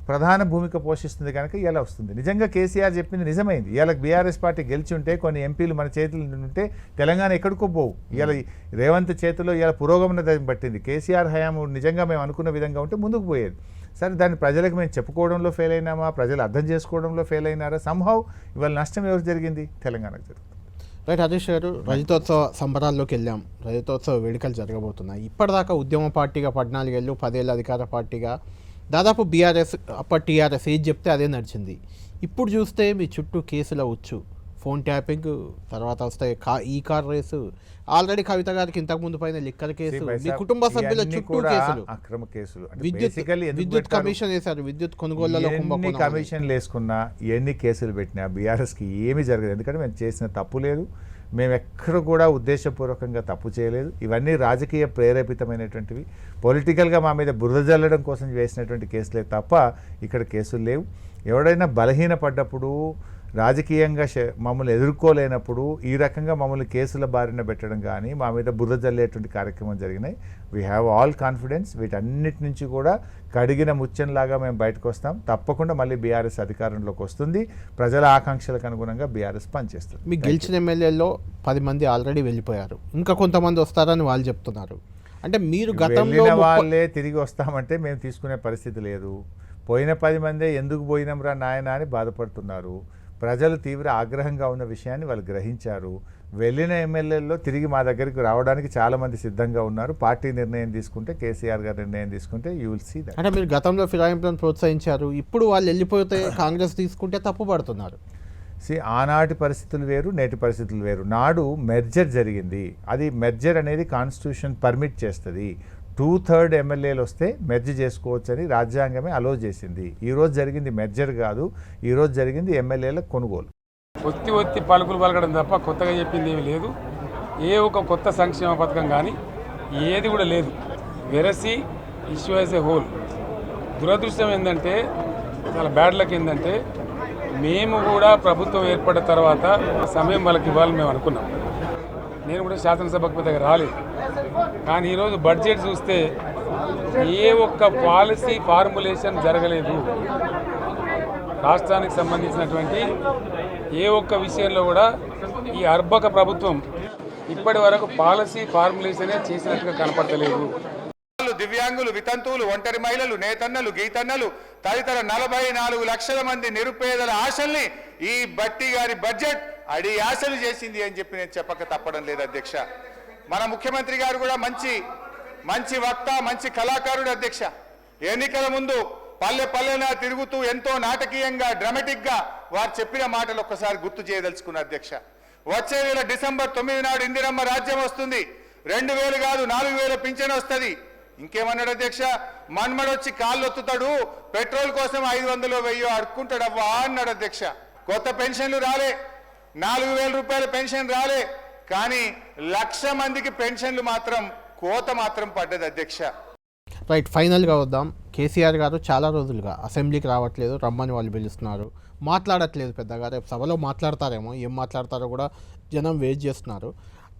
ప్రధాన భూమిక పోషిస్తుంది కనుక ఇలా వస్తుంది. నిజంగా కేసీఆర్ చెప్పింది నిజమైంది. ఇవాళ బీఆర్ఎస్ పార్టీ గెలిచి ఉంటే, కొన్ని ఎంపీలు మన చేతులు ఉంటే తెలంగాణ ఎక్కడికో పోవు. ఇవాళ రేవంత్ చేతిలో ఇవాళ పురోగమన పట్టింది. కేసీఆర్ హయాము నిజంగా మేము అనుకున్న విధంగా ఉంటే ముందుకు పోయేది. సరే, దాన్ని ప్రజలకు మేము చెప్పుకోవడంలో ఫెయిల్ అయినామా, ప్రజలు అర్థం చేసుకోవడంలో ఫెయిల్ అయినారా? సంహౌ ఇవాళ నష్టం ఎవరు జరిగింది? తెలంగాణకు జరుగుతుంది. రైట్ హరీష్ గారు, రజతోత్సవ సంబరాల్లోకి వెళ్ళాం. రజతోత్సవ వేడుకలు జరగబోతున్నాయి. ఇప్పటిదాకా ఉద్యమ పార్టీగా 14 ఏళ్ళు, 10 ఏళ్ళు అధికార పార్టీగా దాదాపు బీఆర్ఎస్, అప్పటి టీఆర్ఎస్ ఏది చెప్తే అదే నడిచింది. ఇప్పుడు చూస్తే మీ చుట్టూ కేసుల ఉచ్చు, ఫోన్ ట్యాపింగ్, తర్వాత వస్తే ఈ కార్ రేసు, ఆల్రెడీ కవిత గారికి ఇంతకుముందు పైన లిక్కర్ కేసు, మీ కుటుంబ సభ్యుల చుట్టూ కేసులు, అక్రమ కేసులు, విద్యుత్ కమిషన్ వేశారు, విద్యుత్ కొనుగోళ్లలో కమిషన్లు వేసుకున్నా, ఎన్ని కేసులు పెట్టినా బీఆర్ఎస్కి ఏమీ జరగదు. ఎందుకంటే మేము చేసిన తప్పు లేదు, మేము ఎక్కడ కూడా ఉద్దేశపూర్వకంగా తప్పు చేయలేదు. ఇవన్నీ రాజకీయ ప్రేరేపితమైనటువంటివి, పొలిటికల్గా మా మీద బురద జల్లడం కోసం వేసినటువంటి కేసులే తప్ప ఇక్కడ కేసులు లేవు. ఎవడైనా బలహీనపడ్డప్పుడు, రాజకీయంగా మమ్మల్ని ఎదుర్కోలేనప్పుడు ఈ రకంగా మమ్మల్ని కేసుల బారిన పెట్టడం కానీ, మా మీద బురద జల్లేటువంటి కార్యక్రమం జరిగినాయి. We have all confidence. వీటన్నిటి నుంచి కూడా కడిగిన ముత్యంలాగా మేము బయటకు వస్తాం. తప్పకుండా మళ్ళీ బీఆర్ఎస్ అధికారంలోకి వస్తుంది. ప్రజల ఆకాంక్షలకు అనుగుణంగా బీఆర్ఎస్ పనిచేస్తుంది. మీకు గెలిచిన ఎమ్మెల్యేలో 10 మంది ఆల్రెడీ వెళ్ళిపోయారు, ఇంకా కొంతమంది వస్తారని వాళ్ళు చెప్తున్నారు. అంటే మీరు గతంలో వాళ్ళే తిరిగి వస్తామంటే మేము తీసుకునే పరిస్థితి లేదు. పోయిన 10 మందే ఎందుకు పోయినాంరా నాయన అని బాధపడుతున్నారు. ప్రజలు తీవ్ర ఆగ్రహంగా ఉన్న విషయాన్ని వాళ్ళు గ్రహించారు. వెళ్ళిన ఎమ్మెల్యేల్లో తిరిగి మా దగ్గరికి రావడానికి చాలామంది సిద్ధంగా ఉన్నారు. పార్టీ నిర్ణయం తీసుకుంటే, కేసీఆర్ గారు నిర్ణయం తీసుకుంటే యూ విల్ సీ దట్. అంటే మీరు గతంలో ఫిరాయింపులను ప్రోత్సహించారు, ఇప్పుడు వాళ్ళు వెళ్ళిపోతే కాంగ్రెస్ తీసుకుంటే తప్పు పడుతున్నారు. ఆనాటి పరిస్థితులు వేరు, నేటి పరిస్థితులు వేరు. నాడు మెర్జర్ జరిగింది. అది మెర్జర్ అనేది కాన్స్టిట్యూషన్ పర్మిట్ చేస్తుంది. 2/3 ఎమ్మెల్యేలు వస్తే మెర్జ్ చేసుకోవచ్చని రాజ్యాంగమే అలో చేసింది. ఈరోజు జరిగింది మెర్జర్ కాదు, ఈరోజు జరిగింది ఎమ్మెల్యేల కొనుగోలు. ఒత్తి పలుకులు పలకడం తప్ప కొత్తగా చెప్పింది ఏమీ లేదు. ఏ ఒక కొత్త సంక్షేమ పథకం కానీ ఏది కూడా లేదు. వెరసి ఇష్యూ యాజ్ ఏ హోల్. దురదృష్టం ఏంటంటే, చాలా బ్యాడ్ లక్ ఏంటంటే, మేము కూడా ప్రభుత్వం ఏర్పడిన తర్వాత సమయం వాళ్ళకి ఇవ్వాలని మేము అనుకున్నాం. నేను కూడా శాసనసభకు పెద్దగా రాలేదు. కానీ ఈరోజు బడ్జెట్ చూస్తే ఏ ఒక్క పాలసీ ఫార్ములేషన్ జరగలేదు. రాష్ట్రానికి సంబంధించినటువంటి ఏ ఒక్క విషయంలో కూడా ఈ అర్బక ప్రభుత్వం ఇప్పటి వరకు పాలసీ ఫార్ములేషనే చేసినట్టుగా కనపడతలేదు. దివ్యాంగులు, వితంతువులు, ఒంటరి మహిళలు, నేతన్నలు, గీతన్నలు తదితర 44 లక్షల మంది నిరుపేదల ఆశల్ని ఈ బట్టి గారి బడ్జెట్ అడి ఆశలు చేసింది అని చెప్పి నేను చెప్పక తప్పడం లేదు అధ్యక్ష. మన ముఖ్యమంత్రి గారు కూడా మంచి వక్త, మంచి కళాకారుడు అధ్యక్ష. ఎన్నికల ముందు పల్లె పల్లెన తిరుగుతూ ఎంతో నాటకీయంగా డ్రామాటిక్గా వారు చెప్పిన మాటలు ఒక్కసారి గుర్తు చేయదలుచుకున్న అధ్యక్ష. వచ్చే నెల డిసెంబర్ 9 నాడు ఇందిరమ్మ రాజ్యం వస్తుంది. 2000 కాదు 4000 పింఛన్ వస్తుంది. ఇంకేమన్నాడు అధ్యక్ష? మన్మడొచ్చి కాళ్ళు ఒత్తుతాడు, పెట్రోల్ కోసం 500 1000 అడుక్కుంటాడవ్వా అన్నాడు అధ్యక్ష. కొత్త పెన్షన్లు రాలే, 4000 రూపాయల పెన్షన్ రాలే, కానీ 1,00,000 మందికి పెన్షన్లు మాత్రం కోత మాత్రం పడ్డది అధ్యక్ష. రైట్, ఫైనల్గా వద్దాం. కేసీఆర్ గారు చాలా రోజులుగా అసెంబ్లీకి రావట్లేదు, రమ్మని వాళ్ళు పిలుస్తున్నారు, మాట్లాడట్లేదు పెద్దగా. రేపు సభలో మాట్లాడతారేమో, ఏం మాట్లాడతారో కూడా జనం వెయిట్ చేస్తున్నారు.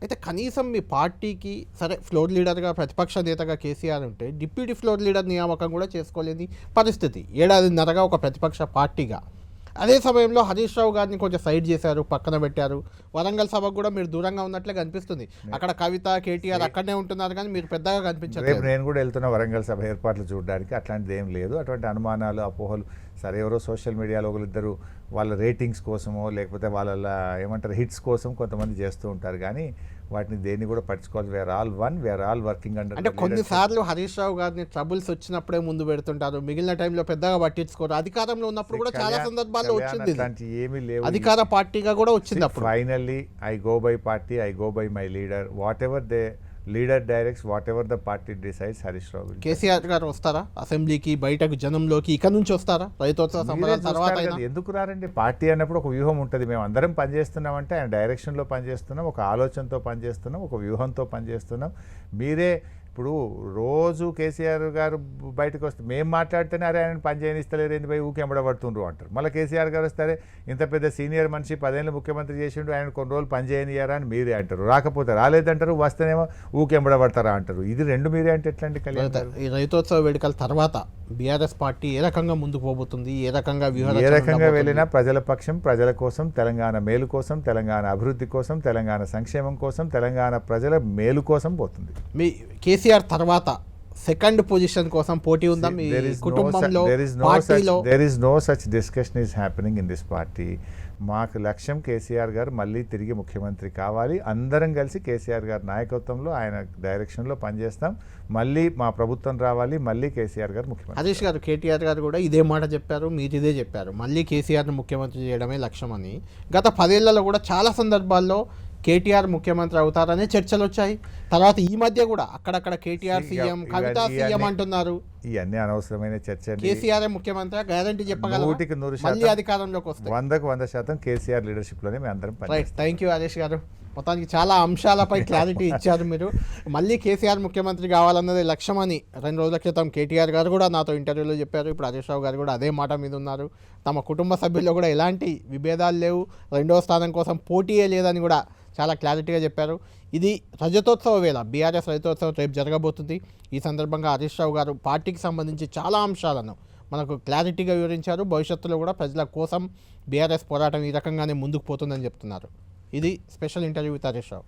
అయితే కనీసం మీ పార్టీకి సరే ఫ్లోర్ లీడర్గా ప్రతిపక్ష నేతగా కేసీఆర్ ఉంటే డిప్యూటీ ఫ్లోర్ లీడర్ నియామకం కూడా చేసుకోలేని పరిస్థితి 7.5 ఒక ప్రతిపక్ష పార్టీగా. అదే సమయంలో హరీష్ రావు గారిని కొంచెం సైడ్ చేశారు, పక్కన పెట్టారు. వరంగల్ సభకు కూడా మీరు దూరంగా ఉన్నట్లే కనిపిస్తుంది. అక్కడ కవిత, కేటీఆర్ అక్కడనే ఉంటున్నారు, కానీ మీరు పెద్దగా కనిపించలేదు. నేను కూడా వెళ్తున్నా వరంగల్ సభ ఏర్పాట్లు చూడడానికి. అట్లాంటిది ఏం లేదు. అటువంటి అనుమానాలు, అపోహలు సరే ఎవరో సోషల్ మీడియాలో ఒకరిద్దరు వాళ్ళ రేటింగ్స్ కోసమో లేకపోతే వాళ్ళ ఏమంటారు హిట్స్ కోసం కొంతమంది చేస్తూ ఉంటారు, కానీ వాటిని దేన్ని కూడా పట్టించుకోవాలి. We're all one, we're all working under. అంటే కొన్నిసార్లు హరీష్ రావు గారిని ట్రబుల్స్ వచ్చినప్పుడే ముందు పెడుతుంటారు, మిగిలిన టైంలో పెద్దగా పట్టించుకోరు. అధికారంలో ఉన్నప్పుడు కూడా చాలా సందర్భాల్లో వచ్చింది, ఏమీ లేవు. అధికార పార్టీగా కూడా వచ్చింది. అప్పుడు finally I go by party, I go by my leader. Whatever they leader directs, whatever the party decides. Harish Rao KCR garu వస్తారా అసెంబ్లీకి, బయటకు జనంలోకి ఇక్కడ నుంచి వస్తారా? రైతోత్సవ సంబరాల తర్వాత ఎందుకు రారండి? పార్టీ అన్నప్పుడు ఒక వ్యూహం ఉంటుంది. మేము అందరం పనిచేస్తున్నామంటే ఆయన డైరెక్షన్లో పనిచేస్తున్నాం, ఒక ఆలోచనతో పనిచేస్తున్నాం, ఒక వ్యూహంతో పనిచేస్తున్నాం. మీరే ఇప్పుడు రోజు కేసీఆర్ గారు బయటకు వస్తే మేము మాట్లాడితేనే అరే ఆయన పని చేయనిస్తలేరు, ఏంది పోయి ఊకి ఎంబడబడుతుండ్రు అంటారు. మళ్ళీ కేసీఆర్ గారు వస్తే ఇంత పెద్ద సీనియర్ మనిషి 10 ఏళ్ళు ముఖ్యమంత్రి చేసిండు, ఆయన కొన్ని రోజులు పని చేయనియారా అని మీరే అంటారు. రాకపోతే రాలేదంటారు, వస్తేనేమో ఊకి ఎంబడబడతారా అంటారు. ఇది రెండు మీరే అంటే ఎట్లండి? ఈ రైతోత్సవ వేడుకల తర్వాత బీఆర్ఎస్ పార్టీ ఏ రకంగా ముందుకు పోబోతుంది, ఏ రకంగా ఏ రకంగా వెళ్ళినా ప్రజల పక్షం, ప్రజల కోసం, తెలంగాణ మేలు కోసం, తెలంగాణ అభివృద్ధి కోసం, తెలంగాణ సంక్షేమం కోసం, తెలంగాణ ప్రజల మేలు కోసం పోతుంది. మీ కేసీఆర్ తర్వాత సెకండ్ పొజిషన్ కోసం పోటీ ఉందా మీ కుటుంబంలో, పార్టీలో? there is no such discussion is happening in this party. మాకు లక్ష్యం కేసీఆర్ గారు మళ్ళీ తిరిగి ముఖ్యమంత్రి కావాలి. అందరం కలిసి కేసీఆర్ గారి నాయకత్వంలో, ఆయన డైరెక్షన్లో పనిచేస్తాం. మళ్ళీ మా ప్రభుత్వం రావాలి, మళ్ళీ కేసీఆర్ గారు ముఖ్యమంత్రి. హరీష్ గారు, కేటీఆర్ గారు కూడా ఇదే మాట చెప్పారు, మీరు ఇదే చెప్పారు, మళ్ళీ కేసీఆర్ను ముఖ్యమంత్రి చేయడమే లక్ష్యం అని. గత 10 ఏళ్లలో కూడా చాలా సందర్భాల్లో కేటీఆర్ ముఖ్యమంత్రి అవుతారనే చర్చలు వచ్చాయి. తర్వాత ఈ మధ్య కూడా అక్కడక్కడ కేటీఆర్ సీఎం, కవిత సీఎం అంటున్నారు. ఇవన్నీ అనవసరమైన చర్చ. కేసీఆర్ ముఖ్యమంత్రి గ్యారంటీ చెప్పగలరు? 100% అధికారంలోకి వస్తే 100% కేసీఆర్ లీడర్షిప్లోనే మేము అందరం రైట్. థ్యాంక్ యూ హరీష్ గారు. మొత్తానికి చాలా అంశాలపై క్లారిటీ ఇచ్చారు మీరు. మళ్ళీ కేసీఆర్ ముఖ్యమంత్రి కావాలన్నది లక్ష్యమని 2 రోజుల క్రితం కేటీఆర్ గారు కూడా నాతో ఇంటర్వ్యూలో చెప్పారు. ఇప్పుడు హరీష్ రావు గారు కూడా అదే మాట మీద ఉన్నారు. తమ కుటుంబ సభ్యుల్లో కూడా ఎలాంటి విభేదాలు లేవు, 2వ స్థానం కోసం పోటీయే లేదని కూడా చాలా క్లారిటీగా చెప్పారు. ఇది రజతోత్సవ వేళ, బీఆర్ఎస్ రజతోత్సవం రేపు జరగబోతుంది. ఈ సందర్భంగా హరీష్ రావు గారు పార్టీకి సంబంధించి చాలా అంశాలను మనకు క్లారిటీగా వివరించారు. భవిష్యత్తులో కూడా ప్రజల కోసం బీఆర్ఎస్ పోరాటం ఈ రకంగానే ముందుకు పోతుందని చెప్తున్నారు. ఇది special interview with Harish Rao.